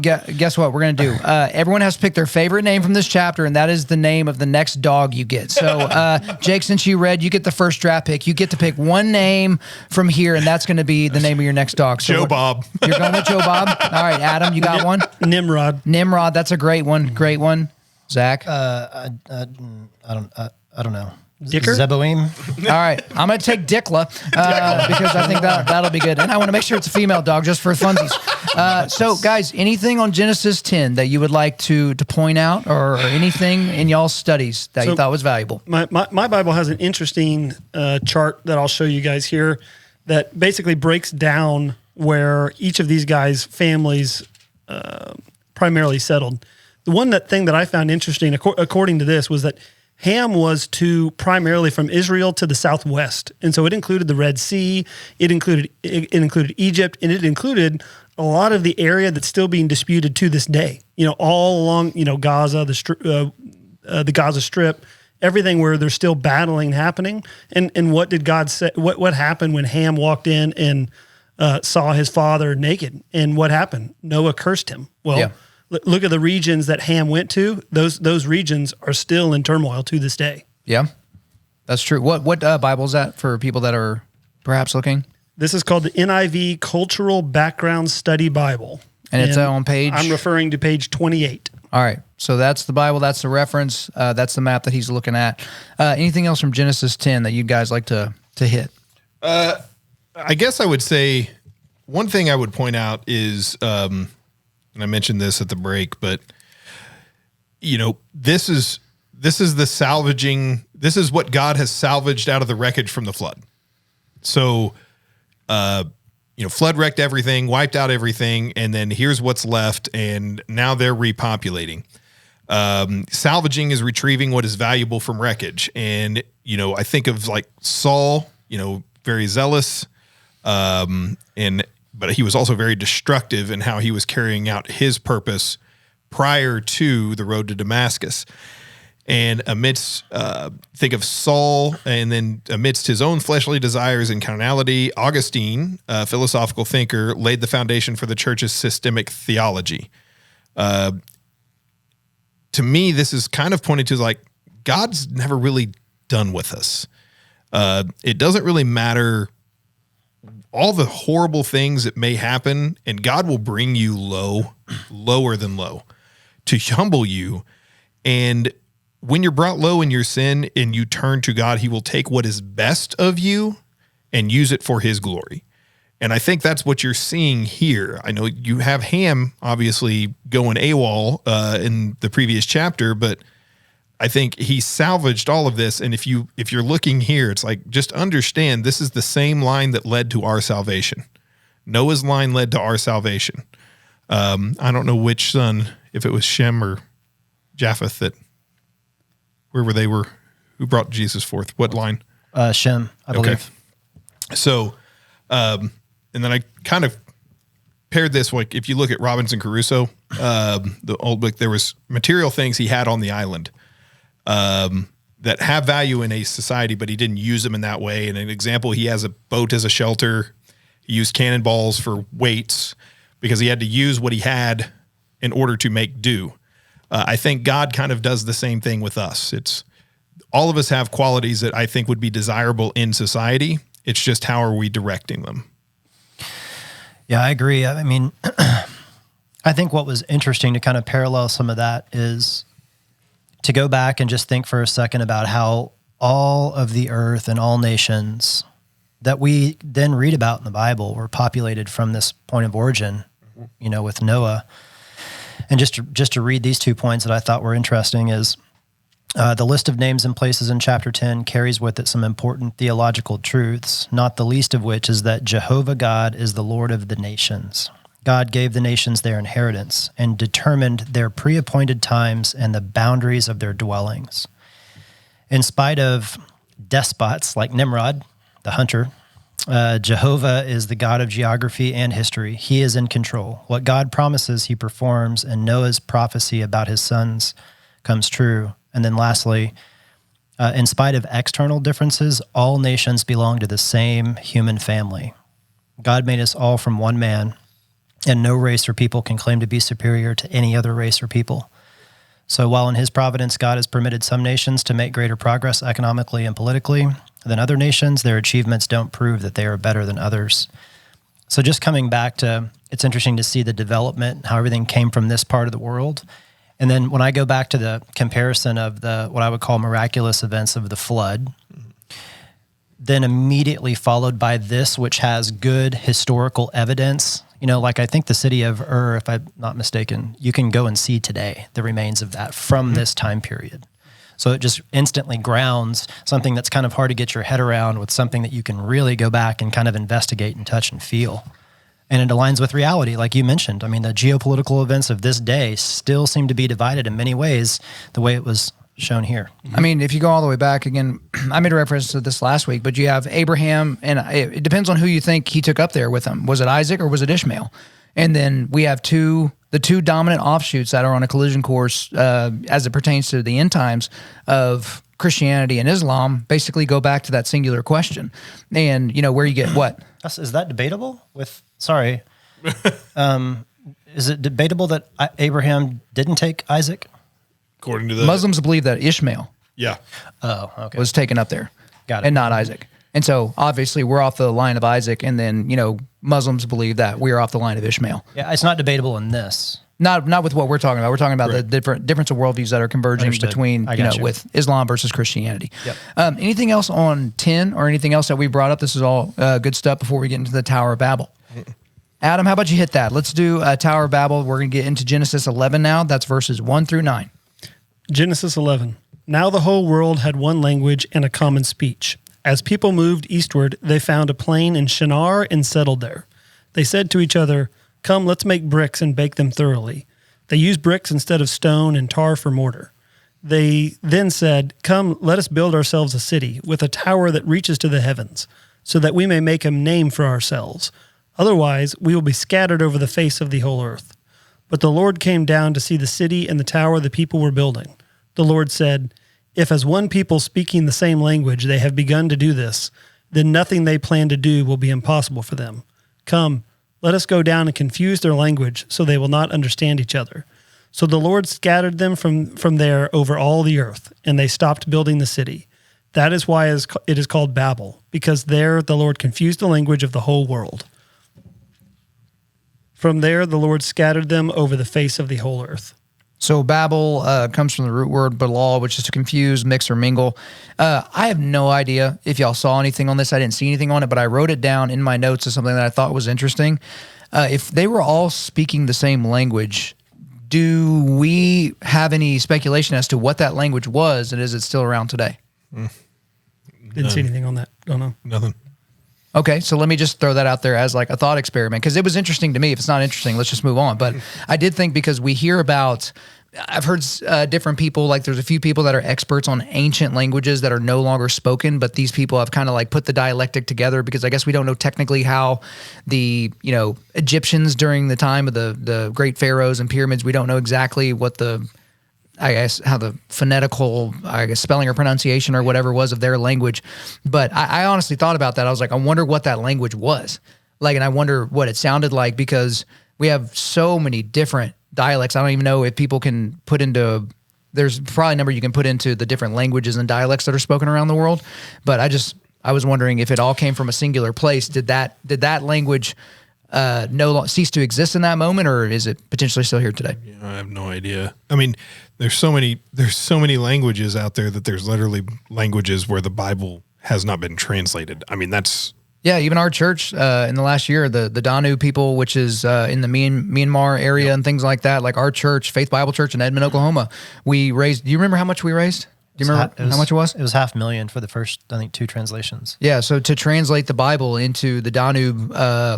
Speaker 1: Guess what we're going to do? Everyone has to pick their favorite name from this chapter, and that is the name of the next dog you get. So, Jake, since you read, you get the first draft pick. You get to pick one name from here, and that's going to be the name of your next dog. So
Speaker 2: Joe Bob.
Speaker 1: You're going with Joe Bob? All right, Adam, you got one?
Speaker 3: Nimrod.
Speaker 1: Nimrod, that's a great one. Great one. Zach?
Speaker 4: I don't know.
Speaker 3: Dicker?
Speaker 4: Zeboim.
Speaker 1: All right, I'm going to take Dikla because I think that'll be good. And I want to make sure it's a female dog just for funsies. So, guys, anything on Genesis 10 that you would like to point out or anything in y'all's studies that you thought was valuable?
Speaker 3: My Bible has an interesting chart that I'll show you guys here that basically breaks down where each of these guys' families primarily settled. The thing that I found interesting, according to this, was that Ham was primarily from Israel to the southwest, and so it included the Red Sea, it included Egypt, and it included a lot of the area that's still being disputed to this day. All along Gaza, the Gaza Strip, everything where there's still battling happening. And what did God say? What happened when Ham walked in and saw his father naked? And what happened? Noah cursed him. Well. Yeah. Look at the regions that Ham went to. Those regions are still in turmoil to this day.
Speaker 1: Yeah, that's true. What Bible is that for people that are perhaps looking?
Speaker 3: This is called the NIV Cultural Background Study Bible.
Speaker 1: And it's on page?
Speaker 3: I'm referring to page 28.
Speaker 1: All right. So that's the Bible. That's the reference. That's the map that he's looking at. Anything else from Genesis 10 that you guys like to hit?
Speaker 2: I guess I would say one thing I would point out is... and I mentioned this at the break, but this is the salvaging. This is what God has salvaged out of the wreckage from the flood. So, flood wrecked everything, wiped out everything, and then here's what's left, and now they're repopulating. Salvaging is retrieving what is valuable from wreckage, and I think of like Saul, very zealous, but he was also very destructive in how he was carrying out his purpose prior to the road to Damascus. And think of Saul, and then amidst his own fleshly desires and carnality, Augustine, a philosophical thinker, laid the foundation for the church's systemic theology. To me, this is kind of pointing to like, God's never really done with us. It doesn't really matter all the horrible things that may happen, and God will bring you lower than low, to humble you. And when you're brought low in your sin and you turn to God, he will take what is best of you and use it for his glory. And I think that's what you're seeing here. I know you have Ham obviously going AWOL in the previous chapter, but I think he salvaged all of this. And if you're looking here, it's like, just understand this is the same line that led to our salvation. Noah's line led to our salvation. I don't know which son, if it was Shem or Japheth, who brought Jesus forth? What line?
Speaker 4: Shem, I believe.
Speaker 2: So, and then I kind of paired this, like if you look at Robinson Crusoe, the old book, there was material things he had on the island that have value in a society, but he didn't use them in that way. And an example, he has a boat as a shelter. He used cannonballs for weights because he had to use what he had in order to make do. I think God kind of does the same thing with us. It's all of us have qualities that I think would be desirable in society. It's just how are we directing them?
Speaker 4: Yeah, I agree. I mean, I think what was interesting to kind of parallel some of that is to go back and just think for a second about how all of the earth and all nations that we then read about in the Bible were populated from this point of origin, with Noah. And just to read these 2 points that I thought were interesting is the list of names and places in chapter 10 carries with it some important theological truths, not the least of which is that Jehovah God is the Lord of the nations. God gave the nations their inheritance and determined their pre-appointed times and the boundaries of their dwellings. In spite of despots like Nimrod, the hunter, Jehovah is the God of geography and history. He is in control. What God promises, he performs, and Noah's prophecy about his sons comes true. And then lastly, in spite of external differences, all nations belong to the same human family. God made us all from one man, and no race or people can claim to be superior to any other race or people. So while in his providence, God has permitted some nations to make greater progress economically and politically than other nations, their achievements don't prove that they are better than others. So just coming back to, it's interesting to see the development, how everything came from this part of the world. And then when I go back to the comparison of the what I would call miraculous events of the flood, then immediately followed by this, which has good historical evidence. You know, like I think the city of Ur, if I'm not mistaken, you can go and see today the remains of that from this time period. So it just instantly grounds something that's kind of hard to get your head around with something that you can really go back and kind of investigate and touch and feel. And it aligns with reality, like you mentioned. I mean, the geopolitical events of this day still seem to be divided in many ways the way it was shown here.
Speaker 1: I mean, if you go all the way back again, I made a reference to this last week, but you have Abraham, and it depends on who you think he took up there with him. Was it Isaac or was it Ishmael? And then we have the two dominant offshoots that are on a collision course as it pertains to the end times of Christianity and Islam, basically go back to that singular question. And, you know, where you get what?
Speaker 4: Is that debatable? Is it debatable that Abraham didn't take Isaac?
Speaker 2: According to the
Speaker 1: Muslims believe that Ishmael
Speaker 4: was
Speaker 1: taken up there.
Speaker 4: Got it.
Speaker 1: And not Isaac. And so obviously we're off the line of Isaac, and then, you know, Muslims believe that we're off the line of Ishmael.
Speaker 4: Yeah, it's not debatable in this.
Speaker 1: Not with what we're talking about. We're talking about the difference of worldviews that are converging between, with Islam versus Christianity.
Speaker 4: Yep.
Speaker 1: Anything else on 10 or anything else that we brought up? This is all good stuff before we get into the Tower of Babel. Adam, how about you hit that? Let's do Tower of Babel. We're going to get into Genesis 11 now. That's verses 1 through 9.
Speaker 3: Genesis 11. Now the whole world had one language and a common speech. As people moved eastward, they found a plain in Shinar and settled there. They said to each other, "Come, let's make bricks and bake them thoroughly." They used bricks instead of stone and tar for mortar. They then said, "Come, let us build ourselves a city with a tower that reaches to the heavens, so that we may make a name for ourselves. Otherwise, we will be scattered over the face of the whole earth." But the Lord came down to see the city and the tower the people were building. The Lord said, "If as one people speaking the same language they have begun to do this, then nothing they plan to do will be impossible for them. Come, let us go down and confuse their language so they will not understand each other." So the Lord scattered them from there over all the earth, and they stopped building the city. That is why it is called Babel, because there the Lord confused the language of the whole world. From there the Lord scattered them over the face of the whole earth.
Speaker 1: So Babel comes from the root word balal, which is to confuse, mix, or mingle. I have no idea if y'all saw anything on this. I didn't see anything on it, but I wrote it down in my notes as something that I thought was interesting. If they were all speaking the same language, do we have any speculation as to what that language was, and is it still around today?
Speaker 3: Didn't see anything on that. Don't know.
Speaker 2: Nothing.
Speaker 1: Okay, so let me just throw that out there as like a thought experiment, because it was interesting to me. If it's not interesting, let's just move on. But I did think, because we hear about, I've heard different people, like there's a few people that are experts on ancient languages that are no longer spoken, but these people have kind of like put the dialectic together, because I guess we don't know technically how the, Egyptians during the time of the great pharaohs and pyramids, we don't know exactly what how the phonetical, spelling or pronunciation or whatever was of their language. But I honestly thought about that. I was like, I wonder what that language was. And I wonder what it sounded like, because we have so many different dialects. I don't even know if people can put into, there's probably a number you can put into the different languages and dialects that are spoken around the world. But I was wondering if it all came from a singular place. Did that language cease to exist in that moment, or is it potentially still here today?
Speaker 2: Yeah, I have no idea. I mean, there's so many languages out there that there's literally languages where the Bible has not been translated. I mean, that's...
Speaker 1: Yeah, even our church in the last year, the Danu people, which is in the Myanmar area and things like that, like our church, Faith Bible Church in Edmond, Oklahoma, we raised, do you remember how much we raised? Do you remember how much it was?
Speaker 4: It was $500,000 for the first, I think, 2 translations.
Speaker 1: Yeah, so to translate the Bible into the Danu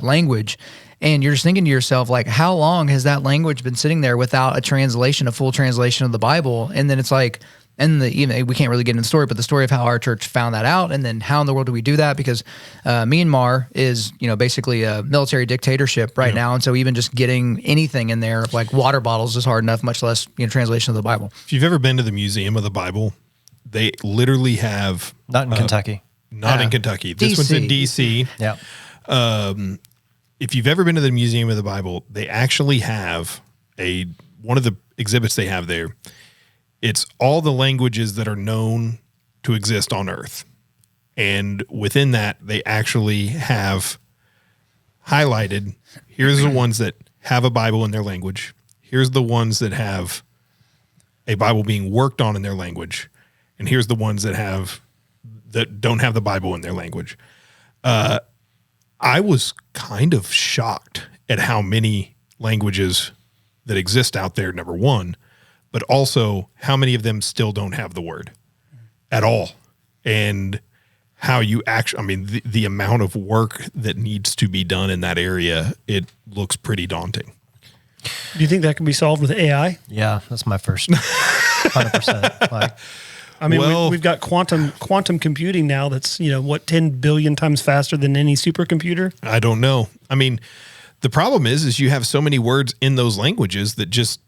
Speaker 1: language, and you're just thinking to yourself, like, how long has that language been sitting there without a full translation of the Bible? And then it's like, even we can't really get into the story, but the story of how our church found that out, and then how in the world do we do that? Because Myanmar is, basically a military dictatorship right now, and so even just getting anything in there, like water bottles, is hard enough, much less translation of the Bible.
Speaker 2: If you've ever been to the Museum of the Bible, they literally have...
Speaker 4: Not in Kentucky.
Speaker 2: Not in Kentucky. This one's in D.C.
Speaker 4: Yeah.
Speaker 2: If you've ever been to the Museum of the Bible, they actually have one of the exhibits they have there. It's all the languages that are known to exist on Earth. And within that, they actually have highlighted, here's the ones that have a Bible in their language. Here's the ones that have a Bible being worked on in their language, and here's the ones that don't have the Bible in their language. I was kind of shocked at how many languages that exist out there, number one, but also how many of them still don't have the word at all. And how you actually, I mean, the amount of work that needs to be done in that area, it looks pretty daunting.
Speaker 3: Do you think that can be solved with AI?
Speaker 4: Yeah, that's my first 100%. Like,
Speaker 3: I mean, we've got quantum computing now that's, 10 billion times faster than any supercomputer?
Speaker 2: I don't know. I mean, the problem is you have so many words in those languages that just,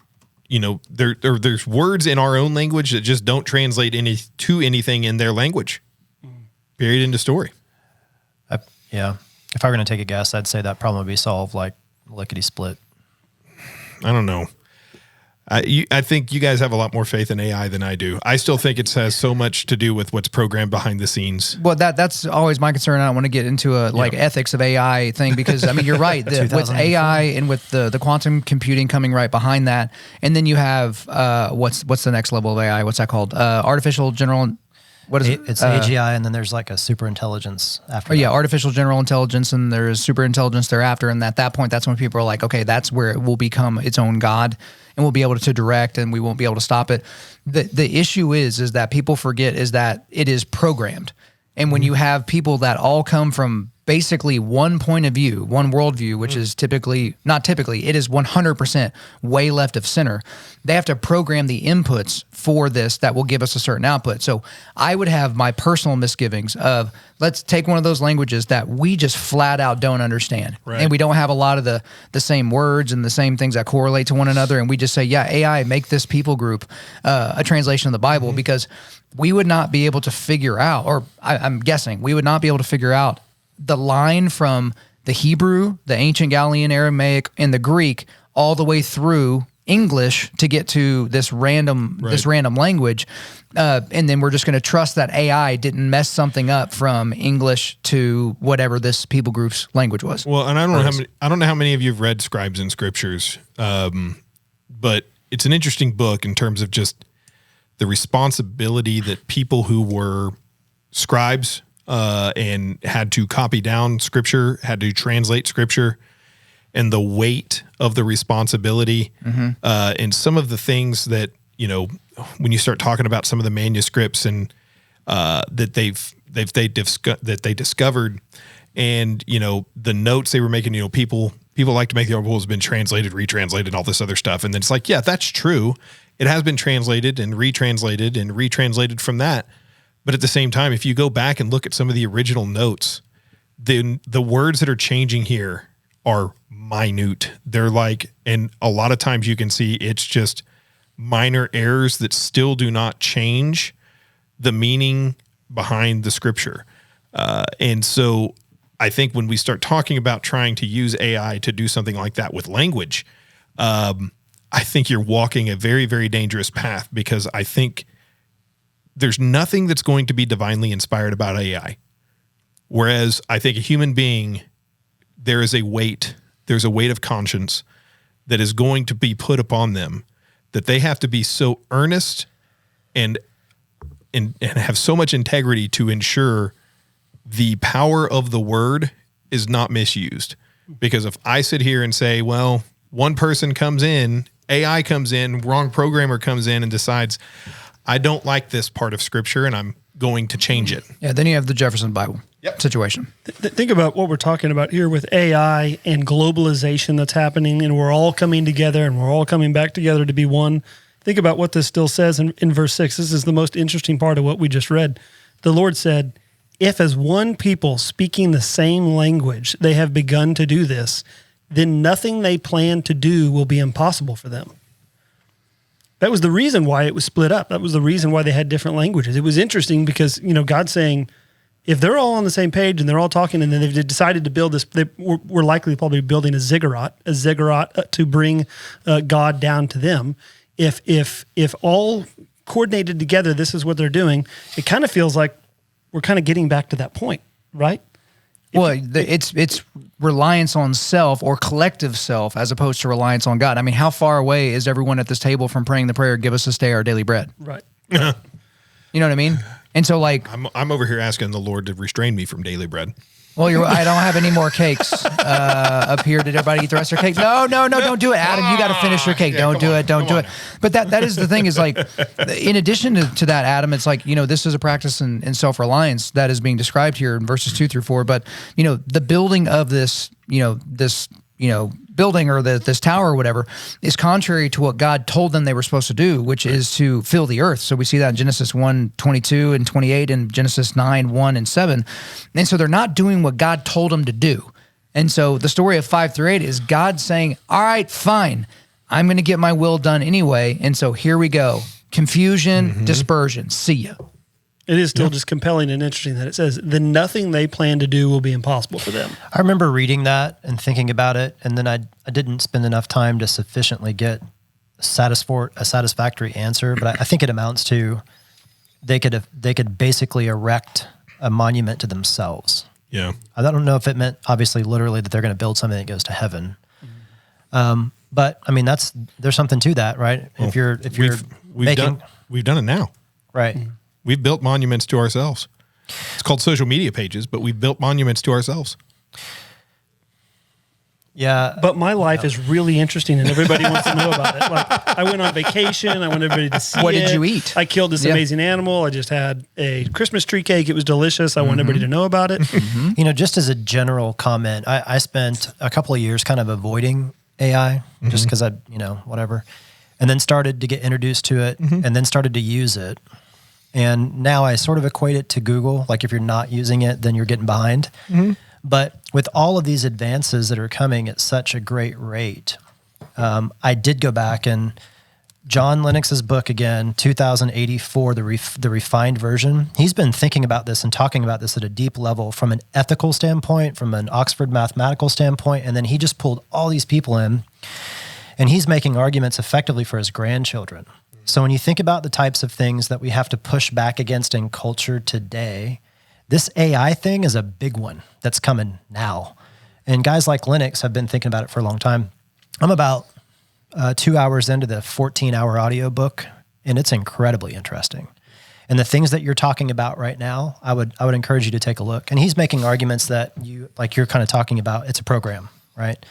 Speaker 2: there's words in our own language that just don't translate to anything in their language. Period, end of story.
Speaker 4: Yeah. If I were going to take a guess, I'd say that problem would be solved like lickety split.
Speaker 2: I don't know. I think you guys have a lot more faith in AI than I do. I still think it has so much to do with what's programmed behind the scenes.
Speaker 1: Well, that's always my concern. I don't want to get into a ethics of AI thing because I mean you're right. With AI and with the quantum computing coming right behind that, and then you have what's the next level of AI? What's that called? Artificial general. What is it?
Speaker 4: It's AGI, and then there's like a super intelligence after.
Speaker 1: Yeah, artificial general intelligence, and there's super intelligence thereafter. And at that point, that's when people are like, okay, that's where it will become its own God, and we'll be able to direct, and we won't be able to stop it. The issue is that people forget is that it is programmed, and when you have people that all come from basically one point of view, one worldview, which is not typically, it is 100% way left of center. They have to program the inputs for this that will give us a certain output. So I would have my personal misgivings of, let's take one of those languages that we just flat out don't understand. Right. And we don't have a lot of the same words and the same things that correlate to one another. And we just say, yeah, AI, make this people group a translation of the Bible, because we would not be able to figure out, or I'm guessing, we would not be able to figure out the line from the Hebrew, the ancient Galilean Aramaic, and the Greek all the way through English to get to this random language. And then we're just going to trust that AI didn't mess something up from English to whatever this people group's language was.
Speaker 2: Well, and I don't know how many of you have read Scribes and Scriptures, but it's an interesting book in terms of just the responsibility that people who were scribes and had to copy down Scripture, had to translate Scripture, and the weight of the responsibility, and some of the things that, when you start talking about some of the manuscripts and that they discovered, and the notes they were making, people like to make the article has been translated, retranslated, all this other stuff, and then it's like, yeah, that's true. It has been translated and retranslated from that. But at the same time, if you go back and look at some of the original notes, then the words that are changing here are minute. They're like, and a lot of times you can see it's just minor errors that still do not change the meaning behind the Scripture. And so I think when we start talking about trying to use AI to do something like that with language, I think you're walking a very, very dangerous path, because I think there's nothing that's going to be divinely inspired about AI. Whereas I think a human being, there's a weight of conscience that is going to be put upon them, that they have to be so earnest and have so much integrity to ensure the power of the word is not misused. Because if I sit here and say, well, one person comes in, AI comes in, wrong programmer comes in and decides, I don't like this part of Scripture and I'm going to change it.
Speaker 1: Yeah, then you have the Jefferson Bible situation.
Speaker 3: Think about what we're talking about here with AI and globalization that's happening, and we're all coming together and we're all coming back together to be one. Think about what this still says in verse 6. This is the most interesting part of what we just read. The Lord said, if as one people speaking the same language they have begun to do this, then nothing they plan to do will be impossible for them. That was the reason why it was split up. That was the reason why they had different languages. It was interesting because, God's saying, if they're all on the same page and they're all talking and then they've decided to build this, we're likely probably building a ziggurat to bring God down to them. If all coordinated together, this is what they're doing, it kind of feels like we're kind of getting back to that point, right?
Speaker 1: Well, it's reliance on self or collective self as opposed to reliance on God. I mean, how far away is everyone at this table from praying the prayer, "Give us this day our daily bread"?
Speaker 3: Right.
Speaker 1: You know what I mean? And so, like,
Speaker 2: I'm over here asking the Lord to restrain me from daily bread.
Speaker 1: well, I don't have any more cakes up here. Did everybody eat the rest of their cake? No, don't do it, Adam. You got to finish your cake. Don't do it. But that is the thing is like, in addition to that, Adam, it's like, this is a practice in self-reliance that is being described here in verses 2-4. But, the building of this building or this tower or whatever is contrary to what God told them they were supposed to do, which is to fill the earth. So we see that in Genesis 1:22 and 28 and Genesis 9:1 and 7. And so they're not doing what God told them to do. And so the story of 5-8 is God saying, all right, fine, I'm going to get my will done anyway. And so here we go. Confusion, dispersion. See ya.
Speaker 3: It is still just compelling and interesting that it says the nothing they plan to do will be impossible for them.
Speaker 4: I remember reading that and thinking about it, and then I didn't spend enough time to sufficiently get a satisfactory answer. But I think it amounts to they could basically erect a monument to themselves.
Speaker 2: Yeah,
Speaker 4: I don't know if it meant obviously literally that they're going to build something that goes to heaven. But I mean there's something to that, right?
Speaker 2: Well, we've done it now,
Speaker 4: right.
Speaker 2: We've built monuments to ourselves. It's called social media pages, but we've built monuments to ourselves.
Speaker 4: Yeah.
Speaker 3: But my life is really interesting and everybody wants to know about it. Like, I went on vacation. I want everybody to see
Speaker 1: What did you eat?
Speaker 3: I killed this amazing animal. I just had a Christmas tree cake. It was delicious. I want everybody to know about it.
Speaker 4: Just as a general comment, I spent a couple of years kind of avoiding AI just because whatever. And then started to get introduced to it and then started to use it. And now I sort of equate it to Google. Like if you're not using it, then you're getting behind. But with all of these advances that are coming at such a great rate, I did go back and John Lennox's book again, 2084, the refined version. He's been thinking about this and talking about this at a deep level from an ethical standpoint, from an Oxford mathematical standpoint. And then he just pulled all these people in and he's making arguments effectively for his grandchildren. So when you think about the types of things that we have to push back against in culture today, this AI thing is a big one that's coming now. And guys like Lennox have been thinking about it for a long time. I'm about 2 hours into the 14-hour audiobook, and it's incredibly interesting. And the things that you're talking about right now, I would encourage you to take a look. And he's making arguments that you're kind of talking about. It's a program, right?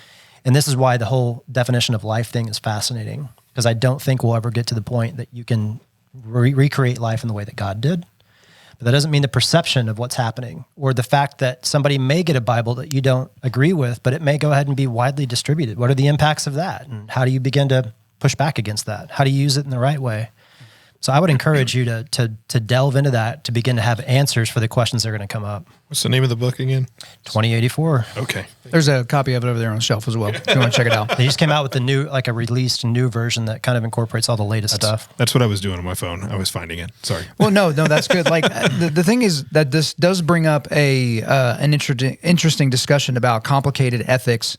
Speaker 4: And this is why the whole definition of life thing is fascinating. Because I don't think we'll ever get to the point that you can recreate life in the way that God did. But that doesn't mean the perception of what's happening or the fact that somebody may get a Bible that you don't agree with, but it may go ahead and be widely distributed. What are the impacts of that? And how do you begin to push back against that? How do you use it in the right way? So I would encourage you to delve into that, to begin to have answers for the questions that are going to come up.
Speaker 2: What's the name of the book again?
Speaker 4: 2084.
Speaker 2: Okay.
Speaker 1: There's a copy of it over there on the shelf as well, if you want to check it out.
Speaker 4: They just came out with a released new version that kind of incorporates all the latest stuff.
Speaker 2: That's what I was doing on my phone. I was finding it. Sorry.
Speaker 1: Well, no, that's good. Like the thing is that this does bring up an interesting discussion about complicated ethics.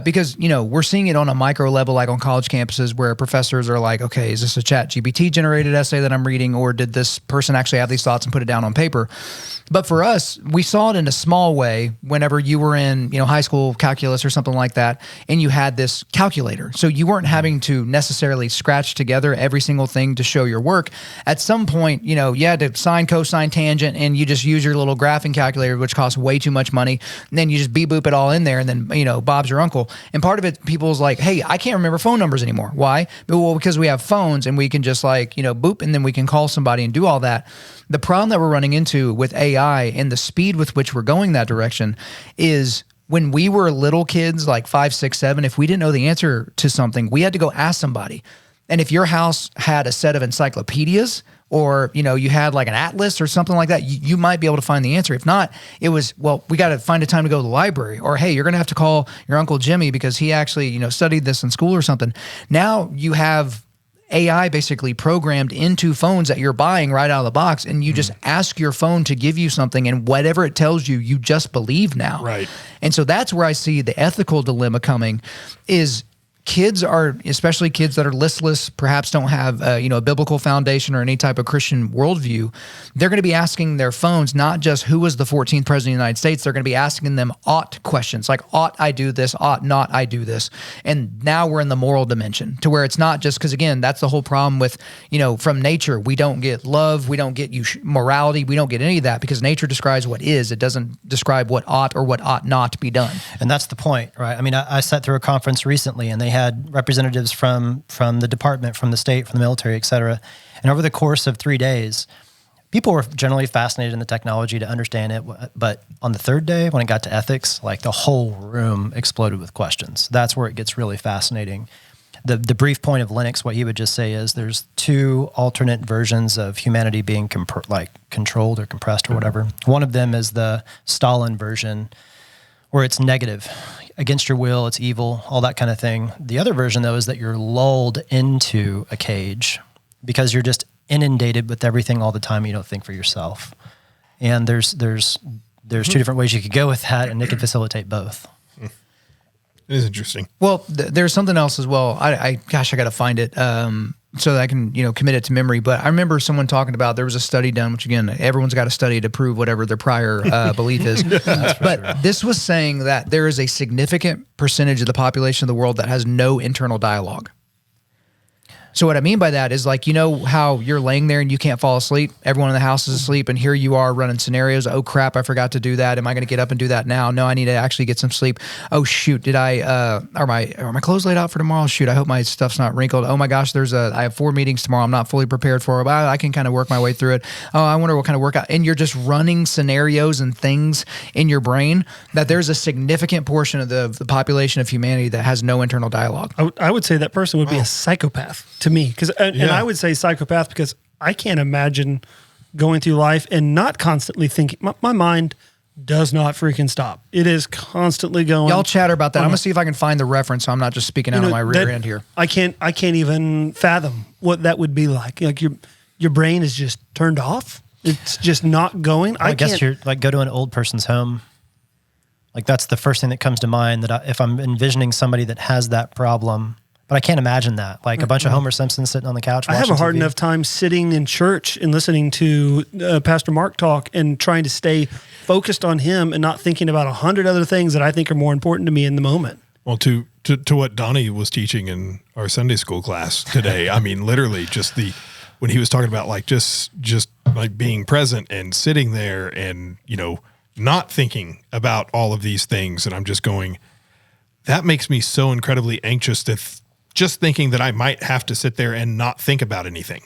Speaker 1: Because, we're seeing it on a micro level, like on college campuses where professors are like, okay, is this a ChatGPT generated essay that I'm reading, or did this person actually have these thoughts and put it down on paper? But for us, we saw it in a small way whenever you were in, high school calculus or something like that, and you had this calculator. So you weren't having to necessarily scratch together every single thing to show your work. At some point, you had to sine, cosine, tangent, and you just use your little graphing calculator, which costs way too much money. And then you just beep boop it all in there, and then, Bob's your uncle. And part of it, people's like, hey, I can't remember phone numbers anymore. Why? Well, because we have phones and we can just boop, and then we can call somebody and do all that. The problem that we're running into with AI and the speed with which we're going that direction is when we were little kids, like 5, 6, 7, if we didn't know the answer to something, we had to go ask somebody. And if your house had a set of encyclopedias or, you had like an atlas or something like that, you might be able to find the answer. If not, it was, well, we got to find a time to go to the library, or, hey, you're going to have to call your Uncle Jimmy because he actually, studied this in school or something. Now you have AI basically programmed into phones that you're buying right out of the box, and you just ask your phone to give you something, and whatever it tells you, you just believe now.
Speaker 2: Right.
Speaker 1: And so that's where I see the ethical dilemma coming is, kids are, especially kids that are listless, perhaps don't have a biblical foundation or any type of Christian worldview, they're going to be asking their phones not just who was the 14th president of the United States, they're going to be asking them ought questions, like ought I do this, ought not I do this. And now we're in the moral dimension to where it's not just, because again, that's the whole problem with, from nature, we don't get love, we don't get morality, we don't get any of that, because nature describes what is, it doesn't describe what ought or what ought not be done.
Speaker 4: And that's the point, right? I mean, I sat through a conference recently, and they had representatives from the department, from the state, from the military, et cetera. And over the course of 3 days, people were generally fascinated in the technology to understand it. But on the third day, when it got to ethics, like the whole room exploded with questions. That's where it gets really fascinating. The brief point of Linux, what he would just say is there's 2 alternate versions of humanity being controlled or compressed or whatever. One of them is the Stalin version, where it's negative, against your will, it's evil, all that kind of thing. The other version, though, is that you're lulled into a cage because you're just inundated with everything all the time. You don't think for yourself. And there's 2 different ways you could go with that, and it could facilitate both.
Speaker 2: It is interesting.
Speaker 1: Well, there's something else as well. I got to find it so that I can, commit it to memory. But I remember someone talking about there was a study done, which again, everyone's got to study to prove whatever their prior belief is. But this was saying that there is a significant percentage of the population of the world that has no internal dialogue. So what I mean by that is, like, how you're laying there and you can't fall asleep. Everyone in the house is asleep, and here you are running scenarios. Oh crap, I forgot to do that. Am I going to get up and do that now? No, I need to actually get some sleep. Oh shoot, did are my clothes laid out for tomorrow? Shoot, I hope my stuff's not wrinkled. Oh my gosh, I have 4 meetings tomorrow. I'm not fully prepared for it, but I can kind of work my way through it. Oh, I wonder what kind of workout. And you're just running scenarios and things in your brain that there's a significant portion of the population of humanity that has no internal dialogue.
Speaker 3: I would say that person would be a psychopath to me, and I would say psychopath because I can't imagine going through life and not constantly thinking. My mind does not freaking stop. It is constantly going.
Speaker 1: Y'all chatter about that. I'm gonna see if I can find the reference, so I'm not just speaking out of my rear end here.
Speaker 3: I can't even fathom what that would be like. Like your brain is just turned off. It's just not going.
Speaker 4: I guess you're like, go to an old person's home. Like, that's the first thing that comes to mind, that if I'm envisioning somebody that has that problem. But I can't imagine that. Like a bunch of Homer Simpsons sitting on the couch watching
Speaker 3: I have a hard
Speaker 4: TV.
Speaker 3: enough time sitting in church and listening to Pastor Mark talk and trying to stay focused on him and not thinking about 100 other things that I think are more important to me in the moment.
Speaker 2: Well, to what Donnie was teaching in our Sunday school class today, I mean, literally just when he was talking about like just like being present and sitting there and, not thinking about all of these things. And I'm just going, that makes me so incredibly anxious to just thinking that I might have to sit there and not think about anything.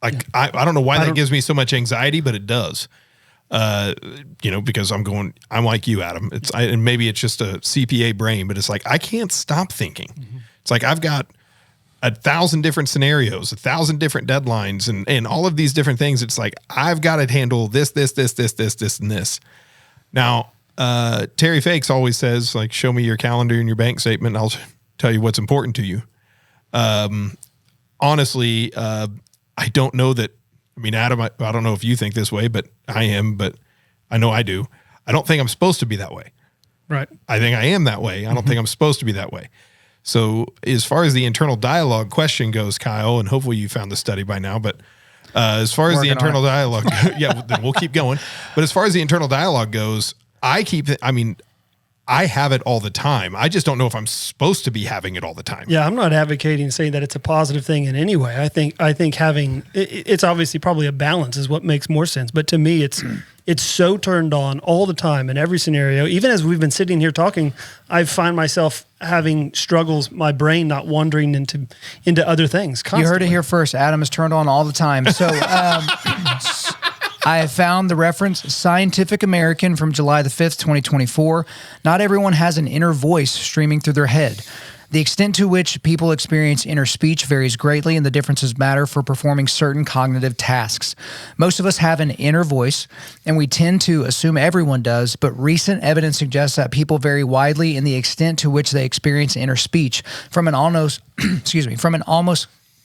Speaker 2: Like, I don't know why that gives me so much anxiety, but it does. Because I'm like you, Adam. And maybe it's just a CPA brain, but it's like, I can't stop thinking. Mm-hmm. It's like, I've got 1,000 different scenarios, 1,000 different deadlines, and all of these different things. It's like, I've got to handle this, and this. Now, Terry Fakes always says, like, show me your calendar and your bank statement, and I'll tell you what's important to you. Honestly, I don't know that. I mean, Adam, I don't know if you think this way, but I am, but I know I do. I don't think I'm supposed to be that way.
Speaker 3: Right.
Speaker 2: I think I am that way. I don't think I'm supposed to be that way. So as far as the internal dialogue question goes, Kyle, and hopefully you found the study by now, but as far as the internal dialogue, then we'll keep going. But as far as the internal dialogue goes, I have it all the time. I just don't know if I'm supposed to be having it all the time.
Speaker 3: Yeah, I'm not advocating saying that it's a positive thing in any way. I think having it's obviously probably a balance is what makes more sense. But to me, it's so turned on all the time in every scenario. Even as we've been sitting here talking, I find myself having struggles, my brain not wandering into other things constantly.
Speaker 1: You heard it here first. Adam is turned on all the time. So I have found the reference, Scientific American from July the 5th, 2024. Not everyone has an inner voice streaming through their head. The extent to which people experience inner speech varies greatly, and the differences matter for performing certain cognitive tasks. Most of us have an inner voice, and we tend to assume everyone does, but recent evidence suggests that people vary widely in the extent to which they experience inner speech, from an almost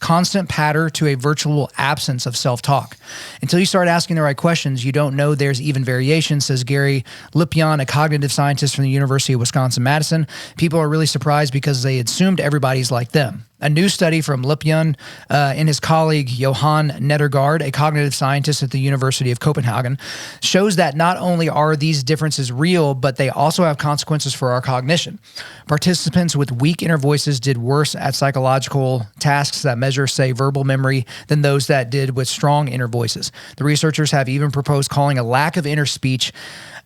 Speaker 1: constant patter to a virtual absence of self-talk. Until you start asking the right questions, you don't know there's even variation, says Gary Lipion, a cognitive scientist from the University of Wisconsin-Madison. People are really surprised because they assumed everybody's like them. A new study from Lipion and his colleague Johan Nedergaard, a cognitive scientist at the University of Copenhagen, shows that not only are these differences real, but they also have consequences for our cognition. Participants with weak inner voices did worse at psychological tasks that measure, say, verbal memory than those that did with strong inner voices. The researchers have even proposed calling a lack of inner speech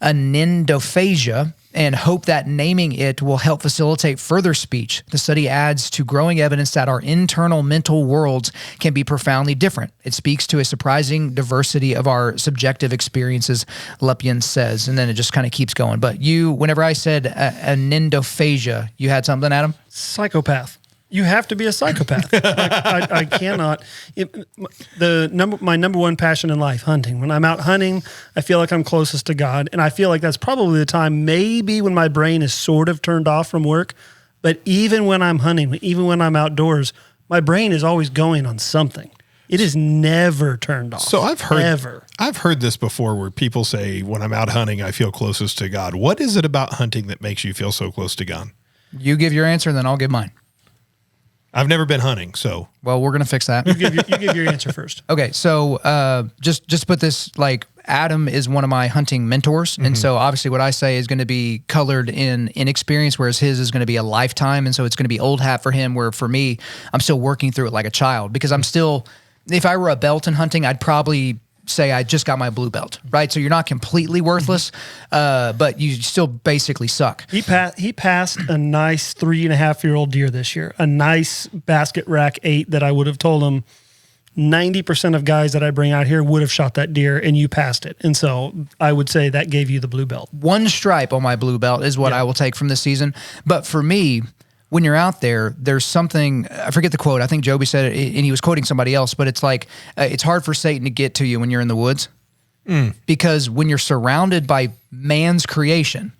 Speaker 1: anendophagia, and hope that naming it will help facilitate further speech. The study adds to growing evidence that our internal mental worlds can be profoundly different. It speaks to a surprising diversity of our subjective experiences, Lepian says, and then it just kind of keeps going. But you, whenever I said anendophagia, you had something, Adam?
Speaker 3: Psychopath. You have to be a psychopath. I cannot. My number one passion in life, hunting. When I'm out hunting, I feel like I'm closest to God. And I feel like that's probably the time maybe when my brain is sort of turned off from work. But even when I'm hunting, even when I'm outdoors, my brain is always going on something. It is never turned off.
Speaker 2: So I've heard this before where people say, when I'm out hunting, I feel closest to God. What is it about hunting that makes you feel so close to God?
Speaker 1: You give your answer, and then I'll give mine.
Speaker 2: I've never been hunting, so.
Speaker 1: Well, we're going to fix that.
Speaker 3: You give your answer first.
Speaker 1: Okay, so just put this, like, Adam is one of my hunting mentors, and so obviously what I say is going to be colored in inexperience, whereas his is going to be a lifetime, and so it's going to be old hat for him, where for me, I'm still working through it like a child, because I'm still, if I were a belt in hunting, I'd probably say I just got my blue belt, right? So you're not completely worthless, but you still basically suck.
Speaker 3: He passed a nice 3.5-year-old deer this year, a nice basket rack 8 that I would have told him 90% of guys that I bring out here would have shot that deer, and you passed it. And so I would say that gave you the blue belt.
Speaker 1: One stripe on my blue belt is what I will take from this season. But for me, when you're out there, there's something, I forget the quote, I think Joby said it, and he was quoting somebody else, but it's like, it's hard for Satan to get to you when you're in the woods. Because when you're surrounded by man's creation,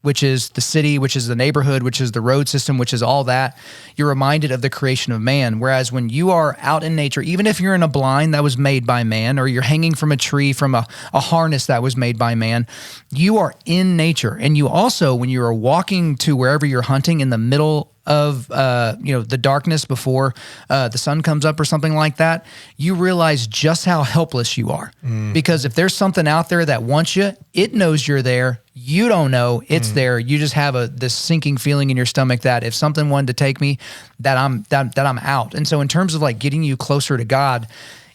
Speaker 1: which is the city, which is the neighborhood, which is the road system, which is all that, you're reminded of the creation of man. Whereas when you are out in nature, even if you're in a blind that was made by man, or you're hanging from a tree from a harness that was made by man, you are in nature. And you also, when you are walking to wherever you're hunting in the middle of the darkness before the sun comes up or something like that, you realize just how helpless you are. Because if there's something out there that wants you, it knows you're there. You don't know it's there. You just have this sinking feeling in your stomach that if something wanted to take me, that I'm out. And so in terms of like getting you closer to God,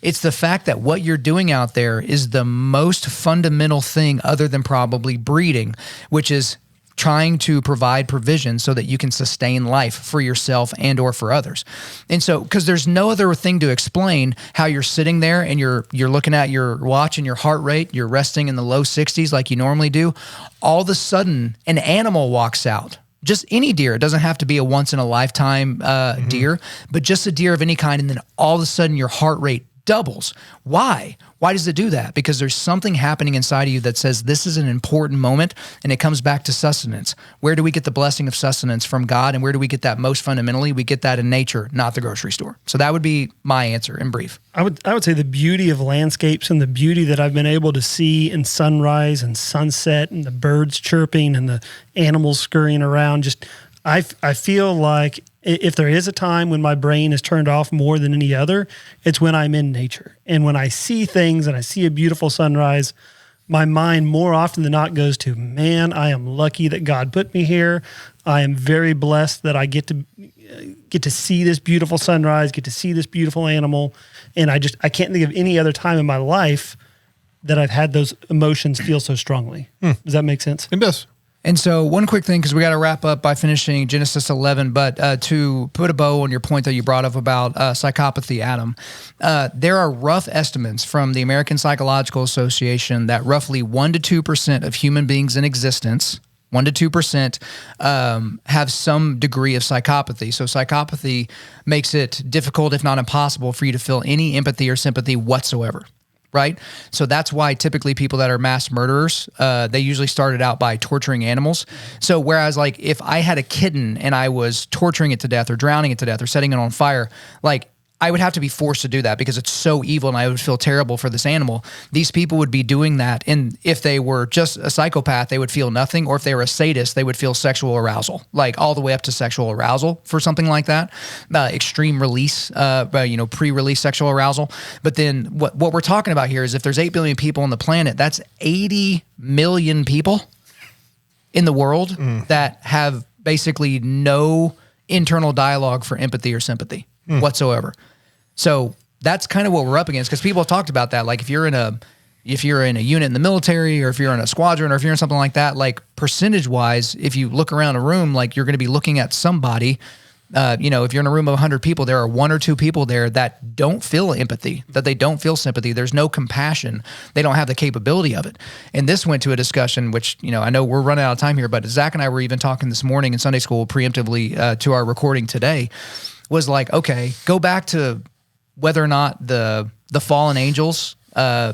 Speaker 1: it's the fact that what you're doing out there is the most fundamental thing other than probably breeding, which is trying to provide provision so that you can sustain life for yourself and or for others. And so, because there's no other thing to explain how you're sitting there and you're looking at your watch and your heart rate, you're resting in the low 60s like you normally do. All of a sudden, an animal walks out. Just any deer. It doesn't have to be a once in a lifetime deer, but just a deer of any kind. And then all of a sudden your heart rate doubles. Why? Why does it do that? Because there's something happening inside of you that says this is an important moment, and it comes back to sustenance. Where do we get the blessing of sustenance? From God. And where do we get that most fundamentally? We get that in nature, not the grocery store. So that would be my answer in brief.
Speaker 3: I would say the beauty of landscapes and the beauty that I've been able to see in sunrise and sunset and the birds chirping and the animals scurrying around. Just I feel like if there is a time when my brain is turned off more than any other, it's when I'm in nature. And when I see things and I see a beautiful sunrise, my mind more often than not goes to, man, I am lucky that God put me here. I am very blessed that I get to see this beautiful sunrise, get to see this beautiful animal. And I can't think of any other time in my life that I've had those emotions feel so strongly. Does that make sense?
Speaker 2: It does.
Speaker 1: And so one quick thing, because we got to wrap up by finishing Genesis 11, but to put a bow on your point that you brought up about psychopathy, Adam, there are rough estimates from the American Psychological Association that roughly 1% to 2% of human beings in existence, 1% to 2%, have some degree of psychopathy. So psychopathy makes it difficult, if not impossible, for you to feel any empathy or sympathy whatsoever. Right? So that's why typically people that are mass murderers, they usually started out by torturing animals. So whereas like if I had a kitten and I was torturing it to death or drowning it to death or setting it on fire, like I would have to be forced to do that because it's so evil and I would feel terrible for this animal. These people would be doing that. And if they were just a psychopath, they would feel nothing. Or if they were a sadist, they would feel sexual arousal, like all the way up to sexual arousal for something like that. Extreme release, pre-release sexual arousal. But then what we're talking about here is if there's 8 billion people on the planet, that's 80 million people in the world that have basically no internal dialogue for empathy or sympathy whatsoever. So that's kind of what we're up against, because people have talked about that. Like if you're in a unit in the military, or if you're in a squadron, or if you're in something like that, like percentage wise, if you look around a room, like you're going to be looking at somebody, if you're in a room of 100 people, there are 1 or 2 people there that don't feel empathy, that they don't feel sympathy. There's no compassion. They don't have the capability of it. And this went to a discussion, which, I know we're running out of time here, but Zach and I were even talking this morning in Sunday school preemptively to our recording today, was like, okay, go back to whether or not the fallen angels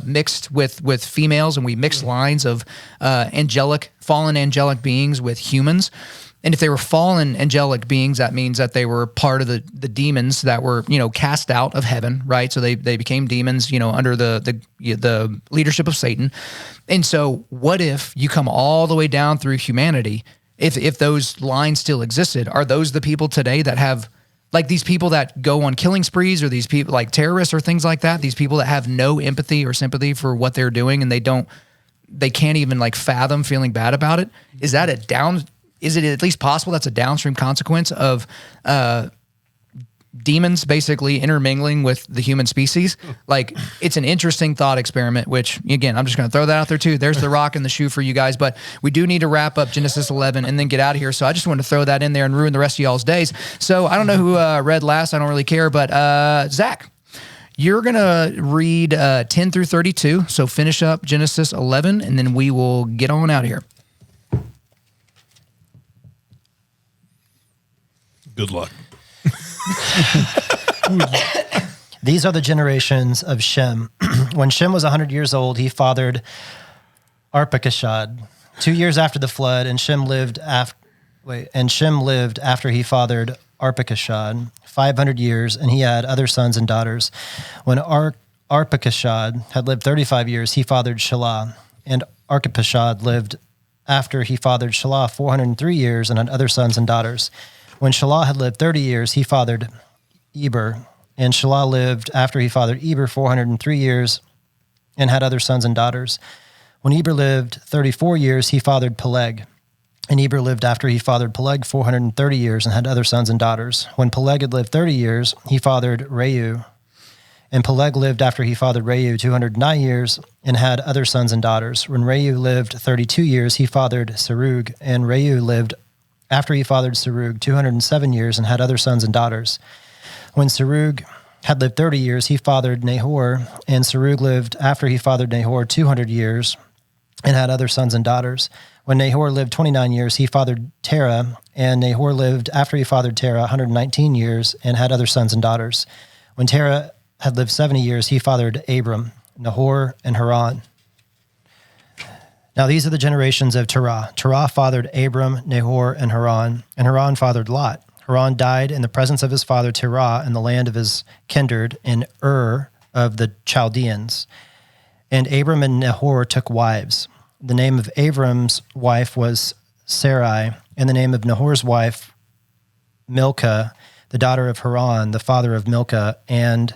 Speaker 1: mixed with females, and we mixed lines of fallen angelic beings with humans. And if they were fallen angelic beings, that means that they were part of the demons that were, cast out of heaven, right? So they became demons, under the leadership of Satan. And so what if you come all the way down through humanity, if those lines still existed, are those the people today that have, like these people that go on killing sprees, or these people like terrorists or things like that, these people that have no empathy or sympathy for what they're doing, and they can't even like fathom feeling bad about it? Is it at least possible that's a downstream consequence of demons basically intermingling with the human species? Like, it's an interesting thought experiment, which again, I'm just going to throw that out there too. There's the rock and the shoe for you guys, but we do need to wrap up Genesis 11 and then get out of here. So I just wanted to throw that in there and ruin the rest of y'all's days. So I don't know who read last. I don't really care, but Zach, you're going to read 10 through 32. So finish up Genesis 11 and then we will get on out of here.
Speaker 2: Good luck.
Speaker 4: These are the generations of Shem. When Shem was 100 years old, he fathered Arpachshad. 2 years after the flood, and Shem lived after he fathered Arpachshad 500 years, and he had other sons and daughters. When Arpachshad had lived 35 years, he fathered Shelah. And Arpachshad lived after he fathered Shelah 403 years and had other sons and daughters. When Shelah had lived 30 years, he fathered Eber. And Shelah lived after he fathered Eber 403 years and had other sons and daughters. When Eber lived 34 years, he fathered Peleg. And Eber lived after he fathered Peleg 430 years and had other sons and daughters. When Peleg had lived 30 years, he fathered Reu. And Peleg lived after he fathered Reu 209 years and had other sons and daughters. When Reu lived 32 years, he fathered Serug. And Reu lived after he fathered Serug 207 years and had other sons and daughters. When Serug had lived 30 years, he fathered Nahor, and Serug lived after he fathered Nahor 200 years and had other sons and daughters. When Nahor lived 29 years, he fathered Terah, and Nahor lived after he fathered Terah 119 years and had other sons and daughters. When Terah had lived 70 years, he fathered Abram, Nahor, and Haran. Now these are the generations of Terah. Terah fathered Abram, Nahor, and Haran fathered Lot. Haran died in the presence of his father Terah in the land of his kindred in Ur of the Chaldeans. And Abram and Nahor took wives. The name of Abram's wife was Sarai, and the name of Nahor's wife Milcah, the daughter of Haran, the father of Milcah and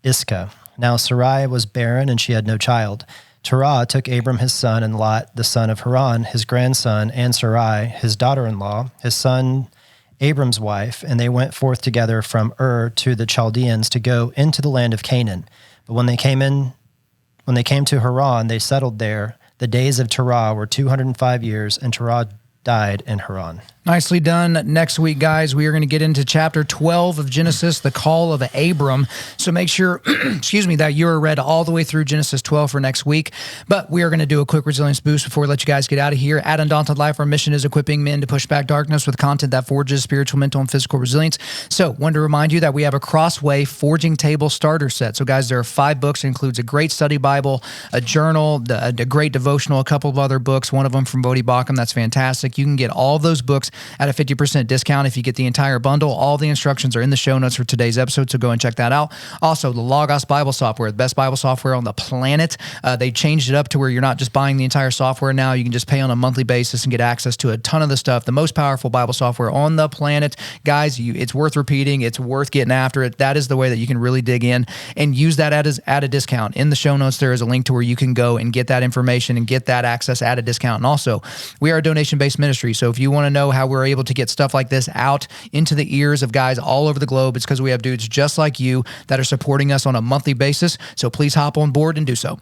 Speaker 4: Iscah. Now Sarai was barren, and she had no child. Terah took Abram his son, and Lot, the son of Haran, his grandson, and Sarai, his daughter-in-law, his son Abram's wife, and they went forth together from Ur to the Chaldeans to go into the land of Canaan. But when they came to Haran, they settled there. The days of Terah were 205 years, and Terah died in Haran.
Speaker 1: Nicely done. Next week, guys, we are going to get into chapter 12 of Genesis, the call of Abram. So make sure, that you are read all the way through Genesis 12 for next week. But we are going to do a quick resilience boost before we let you guys get out of here. At Undaunted.Life, our mission is equipping men to push back darkness with content that forges spiritual, mental, and physical resilience. So wanted to remind you that we have a Crossway Forging Table starter set. So guys, there are 5 books. It includes a great study Bible, a journal, a great devotional, a couple of other books, one of them from Bodhi Baucham. That's fantastic. You can get all those books at a 50% discount if you get the entire bundle. All the instructions are in the show notes for today's episode, so go and check that out. Also, the Logos Bible software, the best Bible software on the planet. They changed it up to where you're not just buying the entire software now. You can just pay on a monthly basis and get access to a ton of the stuff. The most powerful Bible software on the planet. Guys, it's worth repeating. It's worth getting after it. That is the way that you can really dig in and use that at a discount. In the show notes, there is a link to where you can go and get that information and get that access at a discount. And also, we are a donation-based ministry. So if you want to know how we're able to get stuff like this out into the ears of guys all over the globe, it's because we have dudes just like you that are supporting us on a monthly basis. So please hop on board and do so.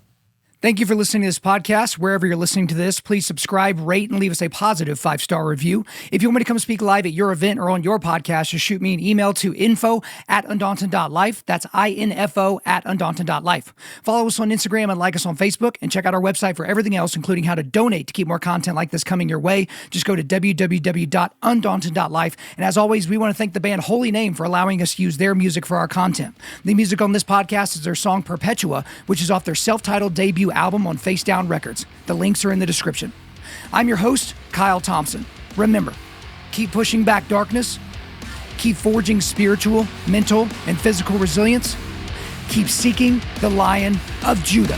Speaker 1: Thank you for listening to this podcast. Wherever you're listening to this, please subscribe, rate, and leave us a positive 5-star review. If you want me to come speak live at your event or on your podcast, just shoot me an email to info@Undaunted.Life. That's info@Undaunted.Life. Follow us on Instagram and like us on Facebook, and check out our website for everything else, including how to donate to keep more content like this coming your way. Just go to www.Undaunted.Life. And as always, we want to thank the band Holy Name for allowing us to use their music for our content. The music on this podcast is their song Perpetua, which is off their self-titled debut album on Face Down Records. The links are in the description. I'm your host, Kyle Thompson. Remember, keep pushing back darkness, keep forging spiritual, mental, and physical resilience, keep seeking the Lion of Judah.